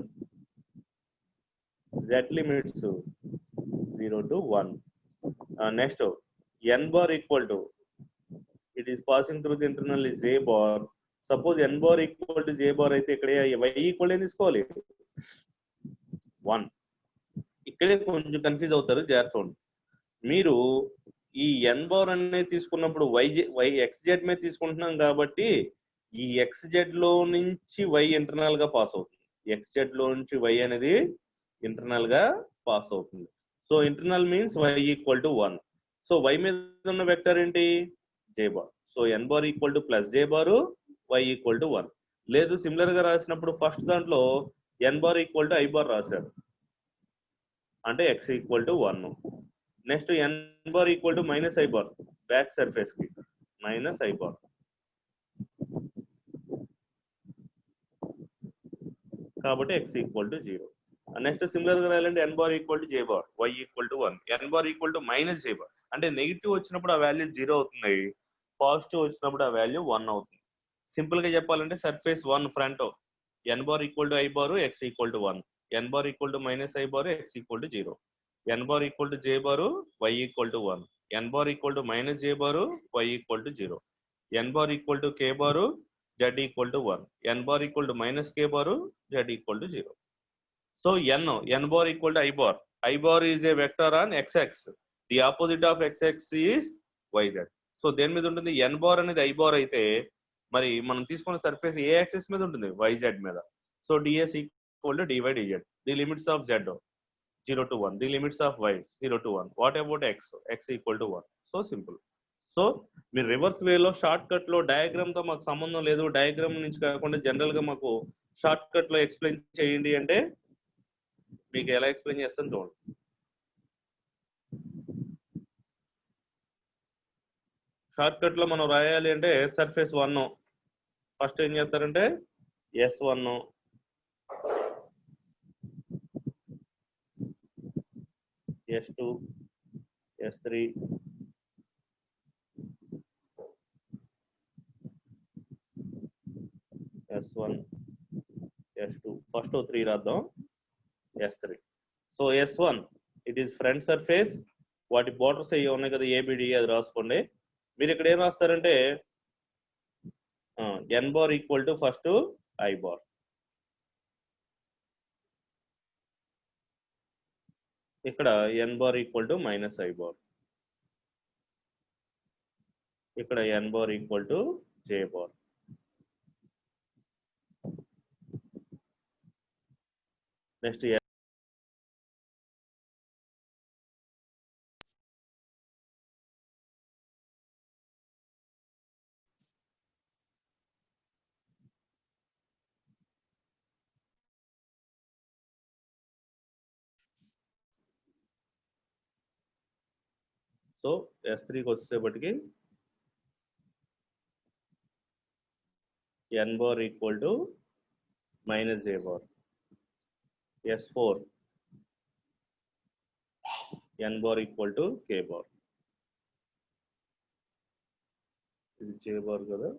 Z limits 0 to 1. Next n bar equal to, it is passing through the internal J bar. Suppose n bar equal to J bar అయితే ఇక్కడ y equal ఏం తీసుకోవాలి? 1. ఇక్కడే కొంచెం confuse అవుతారు, జాగ్రత్త. మీరు ఈ n bar అనేది తీసుకున్నప్పుడు xz మీద తీసుకుంటున్నాం కాబట్టి ఈ xz లో నుంచి y ఇంటర్నల్ గా పాస్ అవుతుంది. xz లో నుంచి y అనేది ఇంటర్నల్ గా పాస్ అవుతుంది. So internal means y equal to 1. So y మీద ఉన్న వెక్టర్ ఏంటి? J bar. So n bar equal to plus J bar, y equal to 1. లేదు సిమిలర్ గా రాసినప్పుడు ఫస్ట్ దాంట్లో n bar equal to I bar రాశాడు, అంటే x equal to 1. Next n bar equal to minus I bar, back surface కి minus I bar. కాబట్టి x equal to 0. Next similar గా రాయాలంటే n bar equal to J bar, y equal to 1. n bar equal to minus J bar, అంటే negative వచ్చినప్పుడు ఆ value 0 అవుతుంది, positive వచ్చినప్పుడు ఆ వాల్యూ 1 అవుతుంది. సింపుల్ గా చెప్పాలంటే surface 1 front n bar equal to I bar, x equal to 1. n bar equal to minus I bar, x equal to 0. n bar equal to J bar, y equal to 1. n bar equal to minus J bar, y equal to 0. n bar equal to K bar, z equal to 1. n bar equal to minus K bar, z equal to 0. So n bar equal to I bar, I bar is a vector on xx. The opposite of xx is yz. So దేని మీద ఉంటుంది n bar అనేది I bar అయితే మరి మనం తీసుకున్న surface ఏ axis మీద ఉంటుంది yz మీద. So ds equal to dy dz. The limits of z 0 to 1. The limits of y 0 to 1. What about x? X equal to 1. So simple. So మీరు reverse వేలో short cut లో diagram తో మాకు సంబంధం లేదు, డయాగ్రామ్ నుంచి కాకుండా జనరల్ గా మాకు షార్ట్ కట్ లో ఎక్స్ప్లెయిన్ చేయండి అంటే మీకు ఎలా ఎక్స్ప్లెయిన్ చేస్తాను చూడండి. షార్ట్ కట్ లో మనం రాయాలి అంటే సర్ఫేస్ 1 ఫస్ట్ ఏం చేస్తారంటే S1 S2 S3 S1 S2 first 3 రాద్దాం S3. So S1 it is front surface, వాటి బోర్డర్స్ అయ్యి ఉన్నాయి కదా ABD, అది రాసుకోండి. మీరు ఇక్కడ ఏం రాస్తారంటే n bar equal to first I bar, ఇక్కడ n bar equal to minus I bar, ఇక్కడ n bar equal to J bar. Next so S3కి వచ్చేసేపటికి n bar equal to minus J bar. S4 n bar equal to K bar. ఇది J bar కదా,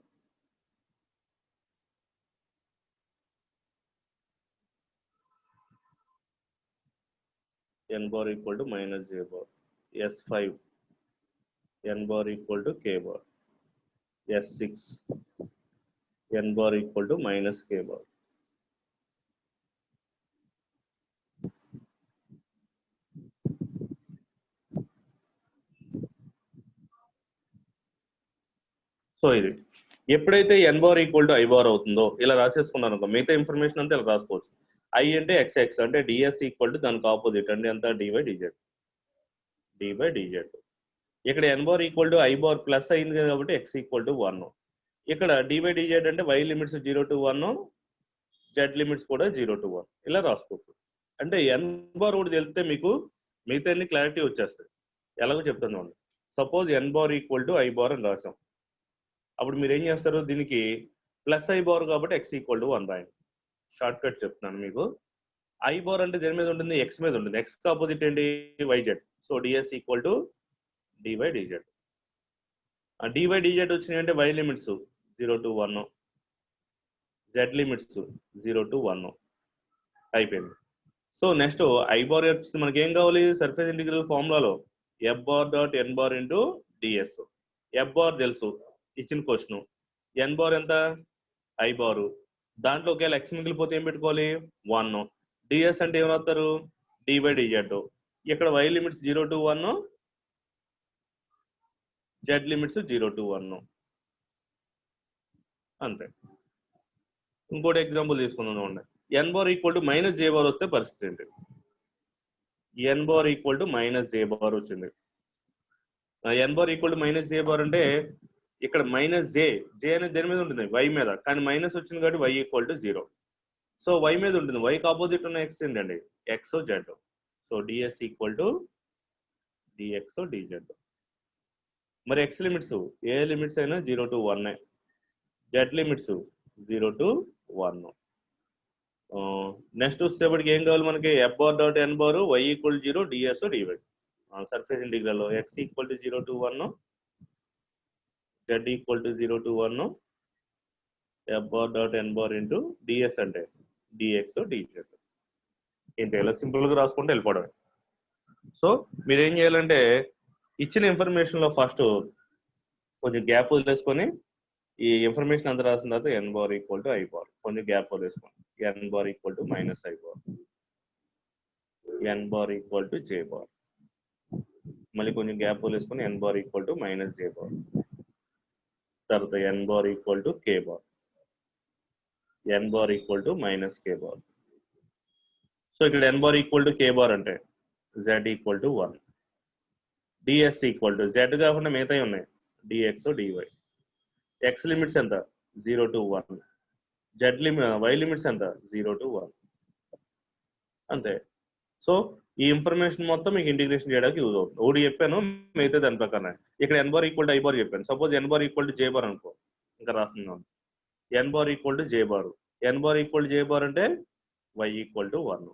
n bar equal to minus J bar. S5 n bar equal to K bar. S6 n bar equal to minus K bar. So ఇది ఎప్పుడైతే n bar equal to I bar అవుతుందో ఇలా రాసేసుకున్నాను అనుకో, మిగతా information అంతా ఇలా రాసుకోవచ్చు. I అంటే xx అంటే ds ఈక్వల్ టు దానికి ఆపోజిట్ అంటే ఎంత dy dz. ఇక్కడ n bar equal to I bar plus అయింది కాబట్టి x ఈక్వల్ టు 1. ఇక్కడ dy dz అంటే y limits 0 to 1, z limits కూడా 0 to 1 ఇలా రాసుకోవచ్చు. అంటే n బార్ ఒకటి తెలిస్తే మీకు మిగతా అన్ని క్లారిటీ వచ్చేస్తాయి. ఎలాగో చెప్తాను. Suppose n bar equal to I bar అని రాసాం, అప్పుడు మీరు ఏం చేస్తారు, దీనికి ప్లస్ I బార్ కాబట్టి x ఈక్వల్ టు 1 రాయండి. షార్ట్ కట్ చెప్తున్నాను మీకు. I బార్ అంటే దేని మీద ఉంటుంది, x మీద ఉంటుంది. x కి ఆపోజిట్ ఏంటి yz. So ds equal to dy dz. dy dz వచ్చినాయి అంటే y limits 0 to 1, z limits 0 to 1 అయిపోయింది. సో నెక్స్ట్ I బార్ వచ్చి మనకి ఏం కావాలి, సర్ఫేస్ ఇంటిగ్రల్ ఫార్ములాలో f bar dot n bar into ds. f bar తెలుసు ఇచ్చిన క్వశ్చన్, n బార్ ఎంత I బారు, దాంట్లో ఒకవేళ x మిగిలిపోతే ఏం పెట్టుకోవాలి 1. ds అంటే ఏం రాస్తారు dy dz. ఇక్కడ y limits 0 to 1, z limits 0 to 1 అంతే. ఇంకోటి ఎగ్జాంపుల్ తీసుకుందాం. n bar equal to minus J bar వస్తే పరిస్థితి ఏంటి, n bar equal to minus J bar వచ్చింది. n bar equal to minus J bar అంటే ఇక్కడ మైనస్ J అనేది దేని మీద ఉంటుంది y మీద, కానీ మైనస్ వచ్చింది కాబట్టి y equal to 0. So y మీద ఉంటుంది, y కి ఆపోజిట్ ఉన్న x ఏంటండి x z. So ds equal to dx dz. మరి x లిమిట్స్ ఏ లిమిట్స్ అయినా 0 to 1, z limits 0 to 1. Next వచ్చేప్పటికి ఏం కావాలి మనకి, f bar dot n bar y equal 0 ds dy. Surface integral x equal to 0 to 1, z equal to 0 to 1, f bar dot n bar into ds అంటే dx dz. ఏంటి ఇలా simple గా రాసుకుంటే వెళ్ళిపోవడమే. సో మీరు ఏం చేయాలంటే ఇచ్చిన ఇన్ఫర్మేషన్ లో ఫస్ట్ కొంచెం గ్యాప్ వదిలేసుకొని ఈ ఇన్ఫర్మేషన్ అంతా రాసిన తర్వాత n bar equal to I bar కొంచెం గ్యాప్ వదిలేసుకోండి. n bar equal to minus I bar. N bar equal to j bar. మళ్ళీ కొంచెం గ్యాప్ వదిలేసుకొని n bar equal to minus j bar. తర్వాత n bar equal to k bar. N bar equal to minus k bar. So ఇక్కడ n bar equal to k bar అంటే z equal to 1. Ds equal to z కాకుండా మిగతాయి ఉన్నాయి, dx DY. X limits ఎంత? 0 to 1. Z limit y limits ఎంత? 0 to 1. అంతే. So ఈ information మొత్తం మీకు ఇంటిగ్రేషన్ చేయడానికి యూజ్ అవుతుంది. ఒకటి చెప్పాను, మిగతా దాని ప్రకారం. ఇక్కడ n bar equal to i bar చెప్పాను. Suppose n bar equal to j bar అనుకో, ఇంకా రాస్తున్నాను. N bar equal to j bar. N bar equal to j bar అంటే వై ఈక్వల్ టు 1.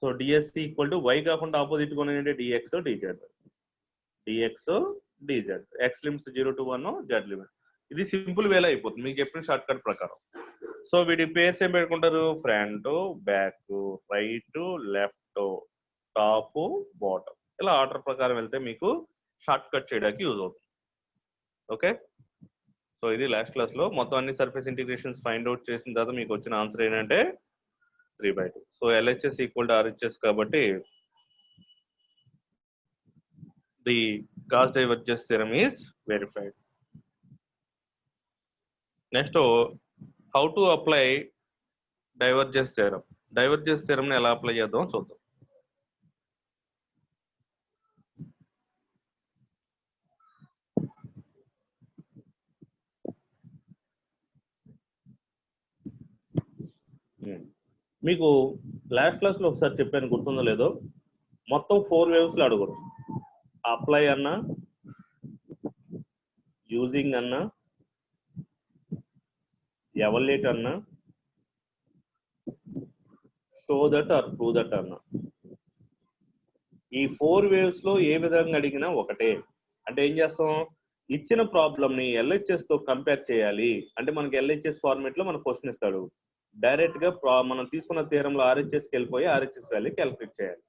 సో డిఎస్సి ఈక్వల్ టు వై కాకుండా opposite గా ఏంటంటే dx dz. Dx dz. X limits 0 to 1, z limit. ఇది simple వేలో అయిపోతుంది మీకు చెప్పిన షార్ట్ కట్ ప్రకారం. సో వీటి పేర్స్ ఏం పెట్టుకుంటారు? Front, back, right, left, top, bottom. ఇలా ఆర్డర్ ప్రకారం వెళ్తే మీకు షార్ట్ కట్ చేయడానికి యూజ్ అవుతుంది. ఓకే. సో ఇది లాస్ట్ క్లాస్ లో మొత్తం అన్ని సర్ఫేస్ ఇంటిగ్రేషన్స్ ఫైండ్ అవుట్ చేసిన తర్వాత మీకు వచ్చిన ఆన్సర్ ఏంటంటే 3/2. So LHS equal to RHS కాబట్టి the Gauss divergence theorem is verified. Next how to apply divergence theorem. Divergence theorem ని ఎలా అప్లై చేద్దాం చూద్దాం. మీకు లాస్ట్ క్లాస్ లో ఒకసారి చెప్పాను, గుర్తుందో లేదో. మొత్తం 4 వేవ్స్ లో అడగచ్చు. అప్లై అన్నా, యూజింగ్ అన్నా, ఎవాల్యుయేట్ అన్నా, show that or prove that అన్నా. ఈ 4 వేవ్స్ లో ఏ విధంగా అడిగినా ఒకటే. అంటే ఏం చేస్తాం? ఇచ్చిన ప్రాబ్లమ్ ని ఎల్హెచ్ఎస్ తో కంపేర్ చేయాలి. అంటే మనకి ఎల్హెచ్ఎస్ ఫార్మేట్ లో మనకు క్వశ్చన్ ఇస్తాడు. డైరెక్ట్ గా మనం తీసుకున్న థియరం లో ఆర్హెచ్ఎస్కి వెళ్ళిపోయి ఆర్హెచ్ఎస్ వాల్యూ క్యాలిక్యులేట్ చేయాలి.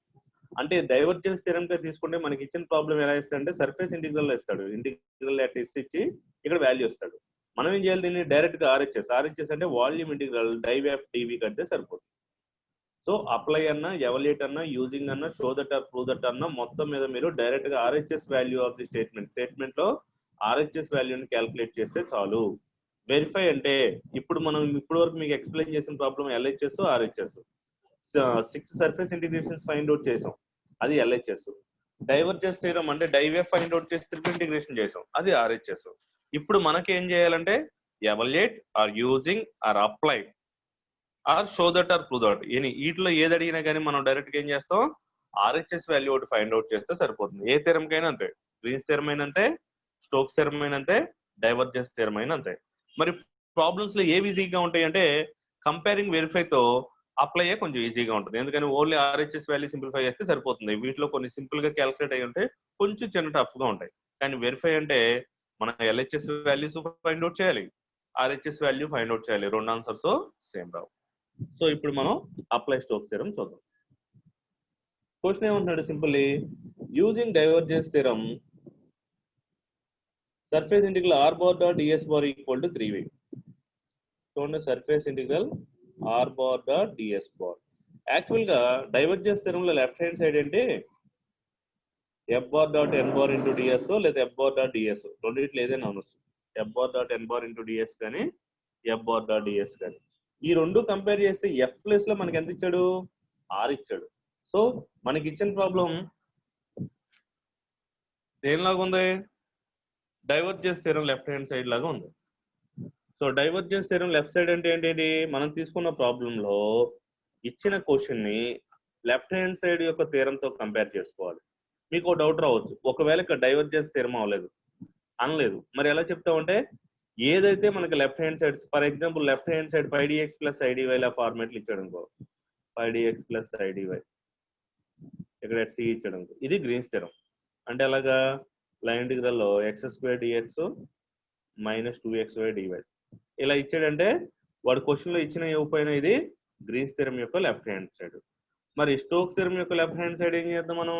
అంటే డైవర్జెన్స్ థియరం గా తీసుకుంటే మనకి ఇచ్చిన ప్రాబ్లం ఎలా ఇస్తాడంటే సర్ఫేస్ ఇంటిగ్రల్ లో ఇస్తాడు. ఇంటిగ్రల్ అట్ ఇస్ ఇచ్చి ఇక్కడ వాల్యూ ఇస్తాడు. మనం ఏం చేయాలి? దీన్ని డైరెక్ట్ గా ఆర్హెచ్ఎస్ అంటే వాల్యూమ్ ఇంటిగ్రల్ డైవ్ డివి కంటే సరిపోతుంది. సో అప్లై అన్నా, ఎవాల్యుయేట్ అన్నా, యూజింగ్ అన్నా, show that or prove that అన్నా మొత్తం మీద మీరు డైరెక్ట్ గా RHS value of the statement లో ఆర్హెచ్ఎస్ వాల్యూని క్యాలిక్యులేట్ చేస్తే చాలు. వెరిఫై అంటే ఇప్పుడు వరకు మీకు ఎక్స్ప్లెయిన్ చేసిన problem LHS, RHS. 6 surface integrations find out చేసాం, అది ఎల్హెచ్ఎస్. డైవర్జెన్స్ థియరం అంటే డైవేఫ్ ఫైండ్ అవుట్ చేసి ట్రిపుల్ ఇంటిగ్రేషన్ చేసాం, అది ఆర్హెచ్ఎస్. ఇప్పుడు మనకి ఏం చేయాలంటే evaluate or using are apply or show that or prove that. వీటిలో ఏది అడిగినా కానీ మనం డైరెక్ట్ గా ఏం చేస్తాం? ఆర్హెచ్ఎస్ వాల్యూ ఒకటి ఫైండ్ అవుట్ చేస్తే సరిపోతుంది. ఏ థియరంకైనా అంతే. గ్రీన్స్ థియరం అయినా అంతే, స్టోక్స్ థియరం అయినా అంతే, డైవర్జెన్స్ థియరం అయినా అంతే. మరి ప్రాబ్లమ్స్ లో ఏవి ఈజీగా ఉంటాయి అంటే కంపేరింగ్ వెరిఫై తో అప్లై అయ్యే కొంచెం ఈజీగా ఉంటుంది. ఎందుకని ఓన్లీ ఆర్హెచ్ఎస్ వాల్యూ సింప్లిఫై చేస్తే సరిపోతుంది. వీటిలో కొన్ని సింపుల్ గా క్యాలిక్యులేట్ అయ్యి ఉంటే కొంచెం చిన్న టఫ్ గా ఉంటాయి. కానీ వెరిఫై అంటే మనం ఎల్హెచ్ఎస్ వాల్యూస్ ఫైండ్ అవుట్ చేయాలి, ఆర్హెచ్ఎస్ వాల్యూ ఫైండ్ అవుట్ చేయాలి. 2 ఆన్సర్స్ సేమ్ రావు. సో ఇప్పుడు మనం అప్లై స్టోక్స్ థియరం చూద్దాం. క్వశ్చన్ ఏమంటున్నాడు? Simply using divergence theorem surface integral r bar dot DS bar equal to 3v. చూడండి, surface integral r bar dot DS bar. Actual గా divergence theorem లో left hand side ఏంటి? F bar dot ఎన్ bar into d s లేదా F bar dot DS, రెండింటిలో ఏదైనా అనొచ్చు. F bar dot ఎన్ bar into DS కానీ F bar dot DS కానీ. ఈ రెండు కంపేర్ చేస్తే ఎఫ్ ప్లేస్ లో మనకి ఎంత ఇచ్చాడు? ఆర్ ఇచ్చాడు. సో మనకి ఇచ్చిన ప్రాబ్లం దేనిలాగా ఉంది? Divergence theorem left hand side లాగా ఉంది. So divergence theorem left side అంటే ఏంటి? మనం తీసుకున్న ప్రాబ్లం లో ఇచ్చిన క్వశ్చన్ ని లెఫ్ట్ హ్యాండ్ సైడ్ యొక్క థియరంతో కంపేర్ చేసుకోవాలి. మీకు డౌట్ రావచ్చు, ఒకవేళ ఇక్కడ డైవర్జెన్స్ థియరం అవ్వలేదు అనలేదు, మరి ఎలా చెప్తామంటే ఏదైతే మనకి left hand side, for example left hand side 5dx plus i dy లా ఫార్మేట్లు ఇచ్చాడు అనుకో, 5dx ప్లస్ ఐడివై ఇక్కడ సి ఇచ్చాడు అనుకో, ఇది గ్రీన్స్ థియరం. అంటే అలాగా లైన్ ఇంటిగ్రల్ లో x² dx minus 2xy dy ఇలా ఇచ్చాడంటే వాడు క్వశ్చన్ లో ఇచ్చిన ఇవ్వకపోయిన ఇది గ్రీన్స్ థియరం యొక్క లెఫ్ట్ హ్యాండ్ సైడ్. మరి స్టోక్స్ థియరం యొక్క లెఫ్ట్ హ్యాండ్ సైడ్ ఏం చేద్దాం మనం?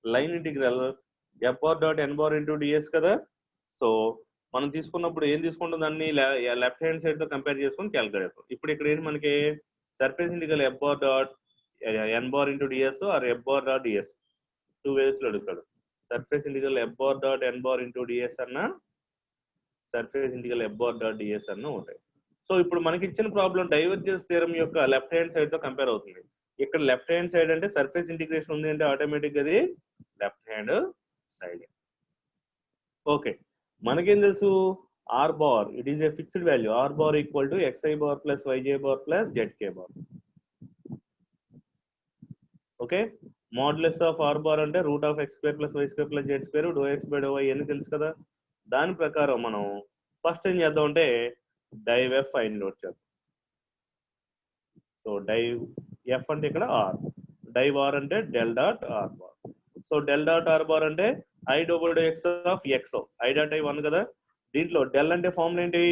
Line integral f bar dot ఎన్ బార్ ఇంటూ డిఎస్ కదా. సో మనం తీసుకున్నప్పుడు ఏం తీసుకుంటాం? దాన్ని లెఫ్ట్ హ్యాండ్ సైడ్ తో కంపేర్ చేసుకొని క్యాలిక్యులేట్ చేస్తాం. ఇప్పుడు ఇక్కడ ఏంటి మనకి? Surface integral f bar dot n bar into ds or f bar dot ds. 2 ways లో అడుగుతాడు. Surface integral f bar dot n bar into ds అన్న surface integral f bar dot ds అన్న ఉంటాయి. సో ఇప్పుడు మనకి ఇచ్చిన problem divergence theorem యొక్క left hand side తో కంపేర్ అవుతుంది. ఇక్కడ లెఫ్ట్ హ్యాండ్ సైడ్ అంటే సర్ఫేస్ ఇంటిగ్రేషన్ ఉంది అంటే ఆటోమేటిక్ అది లెఫ్ట్ హ్యాండ్ సైడ్. ఓకే, మనకేం తెలుసు r bar it is a fixed value. R bar equal to xi bar plus yj bar plus zk bar. Okay, modulus of r bar అంటే root of x square plus y square plus z square do x by do y అని తెలుసు కదా. దాని ప్రకారం మనం first ఏం చేద్దాం అంటే డైవ్ ఎఫ్ ఫైండ్ అవుట్ చేద్దాం. సో డైవ్ ఎఫ్ అంటే ఇక్కడ ఆర్, డైవ్ ఆర్ అంటే del dot r bar. So del dot r bar అంటే i double x of x, i dot i 1 కదా. దీంట్లో డెల్ అంటే ఫార్ములా ఏంటి,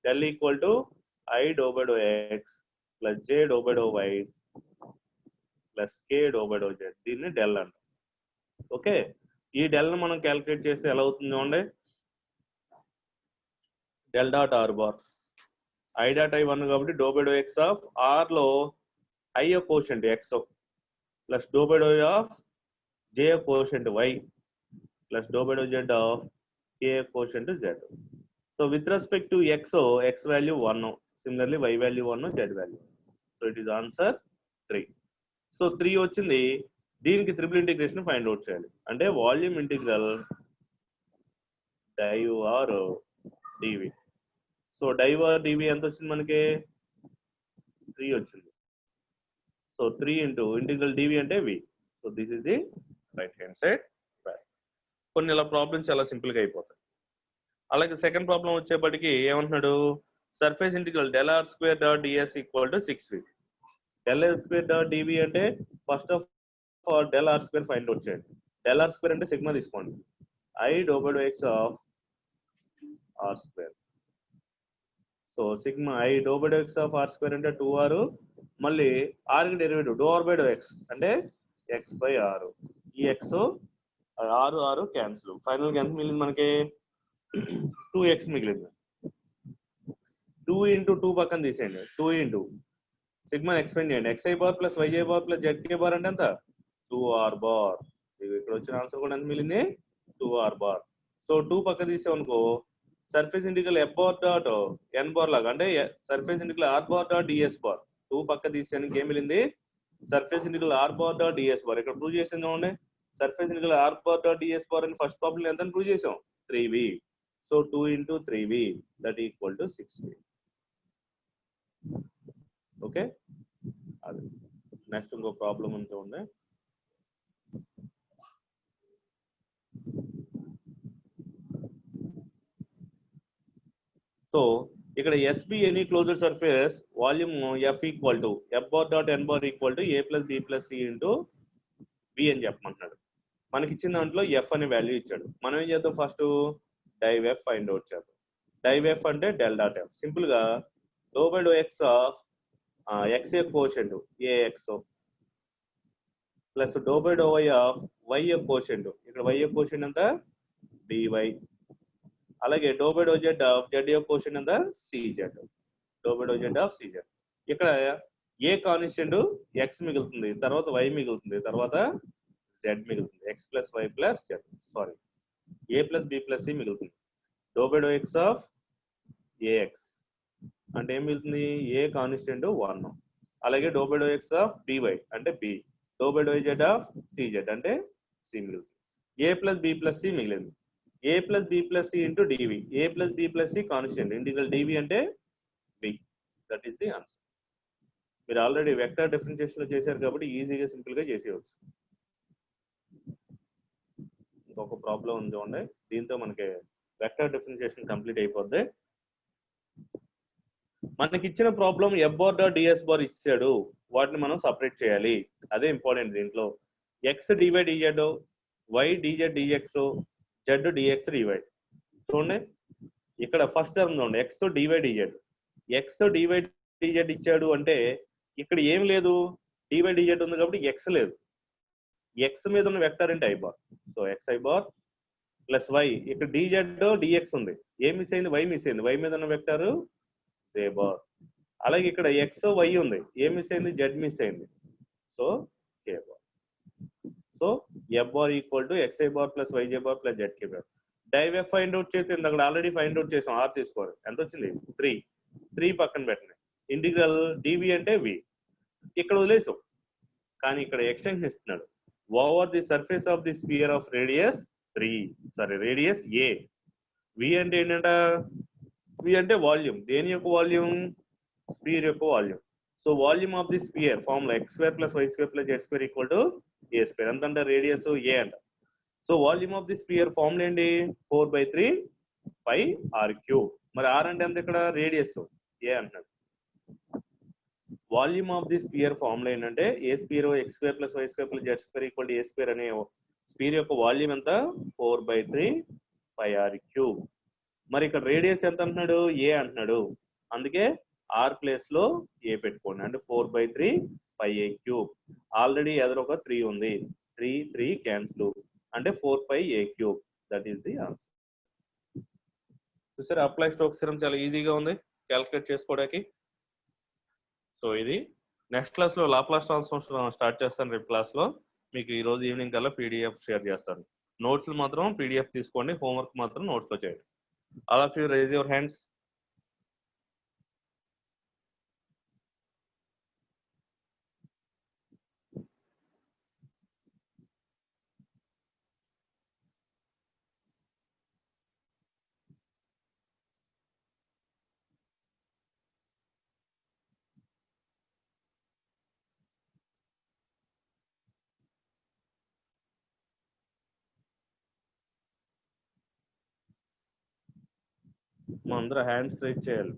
del equal to i double x plus j double y plus k double z, దీన్ని del అంట. Okay, ఈ del ను మనం క్యాలిక్యులేట్ చేస్తే ఎలా అవుతుంది చూడండి. Del dot r bar i dot i 1 కాబట్టి డోబెడో ఎక్స్ ఆఫ్ ఆర్ లో i quotient x plus do by do of j quotient y plus do by do z of k quotient z. So with respect to x, x value 1, similarly y value 1, z value. So it is answer 3. సో 3 వచ్చింది. దీనికి triple integration find out చేయాలి. అంటే volume integral div r dv. So div r dv ఎంత వచ్చింది మనకి, 3 వచ్చింది. So 3 into integral డివి అంటే v. So this is the right hand side. కొన్ని ఇలా ప్రాబ్లమ్స్ చాలా సింపుల్ గా అయిపోతాయి. అలాగే సెకండ్ ప్రాబ్లం వచ్చేప్పటికి ఏమంటున్నాడు, surface integral del r square dot ds equal to 6v. Del r square dot dv అంటే first of all del r square find out చేయండి. డెల్ ఆర్ స్క్వేర్ అంటే సిగ్మా తీసుకోండి, i double x of r square. So sigma i double x of r square అంటే 2r, మళ్ళీ r కి derivative do r by do x అంటే x by r. ఈ x r cancel, final గా ఎంత మిగిలింది మనకి 2x మిగిలింది. 2 ఇంటూ 2 పక్కన తీసేయండి, 2 ఇంటూ సిగ్మా ఎక్స్పెండ్ చేయండి, xi bar plus yj bar plus zk bar అంటే ఎంత 2r బార్. ఇక్కడ వచ్చిన ఆన్సర్ కూడా ఎంత మిగిలింది 2r బార్. సో 2 పక్క తీసామనుకో surface integral f bar dot n bar లాగా అంటే surface integral r bar dot ds bar. 2 పక్క తీసేయడానికి ఏం మిగిలింది surface integral r bar dot ds bar. ఇక్కడ ప్రూవ్ చేసింది చూడండి, surface integral r bar dot ds bar అని ఫస్ట్ ప్రాబ్లం ఎంత ప్రూవ్ చేసాం 3v. So 2 into 3v that equal to 6v. Okay, అది నెక్స్ట్ ఇంకో ప్రాబ్లం ఉంది చూడండి. సో ఇక్కడ S B any closed surface volume F equal to F bar dot N bar equal to A plus B plus C into B అని చెప్పమంటున్నాడు. మనకి ఇచ్చిన దాంట్లో ఎఫ్ అనే వాల్యూ ఇచ్చాడు. మనం ఏం చేద్దాం, first div F find out చేద్దాం. డైవ్ ఎఫ్ అంటే డెల్ డాట్ ఎఫ్, సింపుల్ గా doe by do X of X A quotient A X plus doe by doe Y of Y A quotient, ఇక్కడ Y A quotient ఎంత D Y. అలాగే doe by doe Z of Z A quotient ఎంత C Z, doe by doe Z of C Z. ఇక్కడ A constant X మిగులుతుంది, తర్వాత why మిగులుతుంది, తర్వాత Z మిగులుతుంది, X plus Y plus Z, sorry A plus B plus C మిగులుతుంది. Doe by do X of A X అంటే ఏం మిగులుతుంది ఏ కాన్స్టెంట్ 1. అలాగే doe by do X of D Y అంటే B, doe by doe Z of C Z అంటే C మిగులుతుంది. A plus B plus C మిగిలింది, A plus B plus C into D V, A plus B plus C constant integral డివి అంటే B. That is the answer. మీరు already vector differentiation లో చేశారు కాబట్టి ఈజీగా simple గా చేసేయవచ్చు. ఇంకొక ప్రాబ్లం ఉంది చూడండి, దీంతో మనకి వెక్టర్ డిఫరెన్షియేషన్ కంప్లీట్ అయిపోద్ది. మనకి ఇచ్చిన problem F bar dot DS bar ఇచ్చాడు, వాటిని మనం సపరేట్ చేయాలి. అదే ఇంపార్టెంట్ దీంట్లో. X DY DZ, Y DZ DX, Z DX DY. చూడండి ఇక్కడ ఫస్ట్ టర్మ్ చూడండి X DY DZ, X DY DZ ఇచ్చాడు అంటే ఇక్కడ ఏం లేదు, డివై డిజెడ్ ఉంది కాబట్టి ఎక్స్ లేదు. ఎక్స్ మీద ఉన్న వెక్టర్ అంటే I bar. So X I bar plus Y, ఇక్కడ డిజెడ్ డిఎక్స్ ఉంది, ఏం మిస్ అయింది వై మిస్ అయింది, వై మీద ఉన్న వెక్టర్ జే బార్. అలాగే ఇక్కడ ఎక్స్ వై ఉంది, ఏం మిస్ అయింది జెడ్ మిస్ అయింది. So k bar. So f bar equal to xi bar plus yj bar plus zk bar. Div F find out చేస్తే ఇందాక ఆల్రెడీ ఫైండ్ అవుట్ చేసాం, ఆర్ తీసుకోవాలి. ఎంత వచ్చింది? 3 పక్కన పెట్టండి. ఇంటిగ్రల్ డివి అంటే వి ఇక్కడ వదిలేసాం, కానీ ఇక్కడ ఎక్స్టెన్షన్ ఇస్తున్నాడు. Over the surface of the sphere of radius 3, sorry radius A. V అంటే ఏంటంట? వి అంటే వాల్యూమ్. దేని యొక్క వాల్యూమ్? స్పియర్ యొక్క volume. So volume of the sphere formula x square plus y square plus z square equal to A square. ఎంత అంటే radius A అంట. So volume of the sphere formula ఏంటి? 4/3 pi R cube. మరి R అంటే ఎంత? ఇక్కడ radius A అంటున్నాడు. Volume of the sphere formula ఏంటంటే a sphere x square plus y square plus z square equal to A square అనే sphere యొక్క volume ఎంత? 4/3 పై ఆర్ క్యూబ్. మరి ఇక్కడ రేడియస్ ఎంత అంటున్నాడు? ఏ అంటున్నాడు. అందుకే ఆర్ ప్లేస్ లో ఏ పెట్టుకోండి. అంటే 4/3 పై ఏ క్యూబ్. ఆల్రెడీ ఎదురు ఒక 3 ఉంది, 3 క్యాన్సిల్, అంటే 4 pi A cube. That is the answer. చూసారా, అప్లై స్టోక్స్ థియరం చాలా ఈజీగా ఉంది క్యాలిక్యులేట్ చేసుకోవడానికి. సో ఇది నెక్స్ట్ క్లాస్ లో లాప్లాస్ ట్రాన్స్ఫార్మ్ స్టార్ట్ చేస్తాను. రేపు క్లాస్ లో మీకు ఈ రోజు ఈవినింగ్ కల్లా పీడిఎఫ్ షేర్ చేస్తాను. నోట్స్ మాత్రం పీడిఎఫ్ తీసుకోండి, హోంవర్క్ మాత్రం నోట్స్ లో చేయండి. All of you raise your hands. మా అందరూ హ్యాండ్స్ రైజ్ చేయాలి.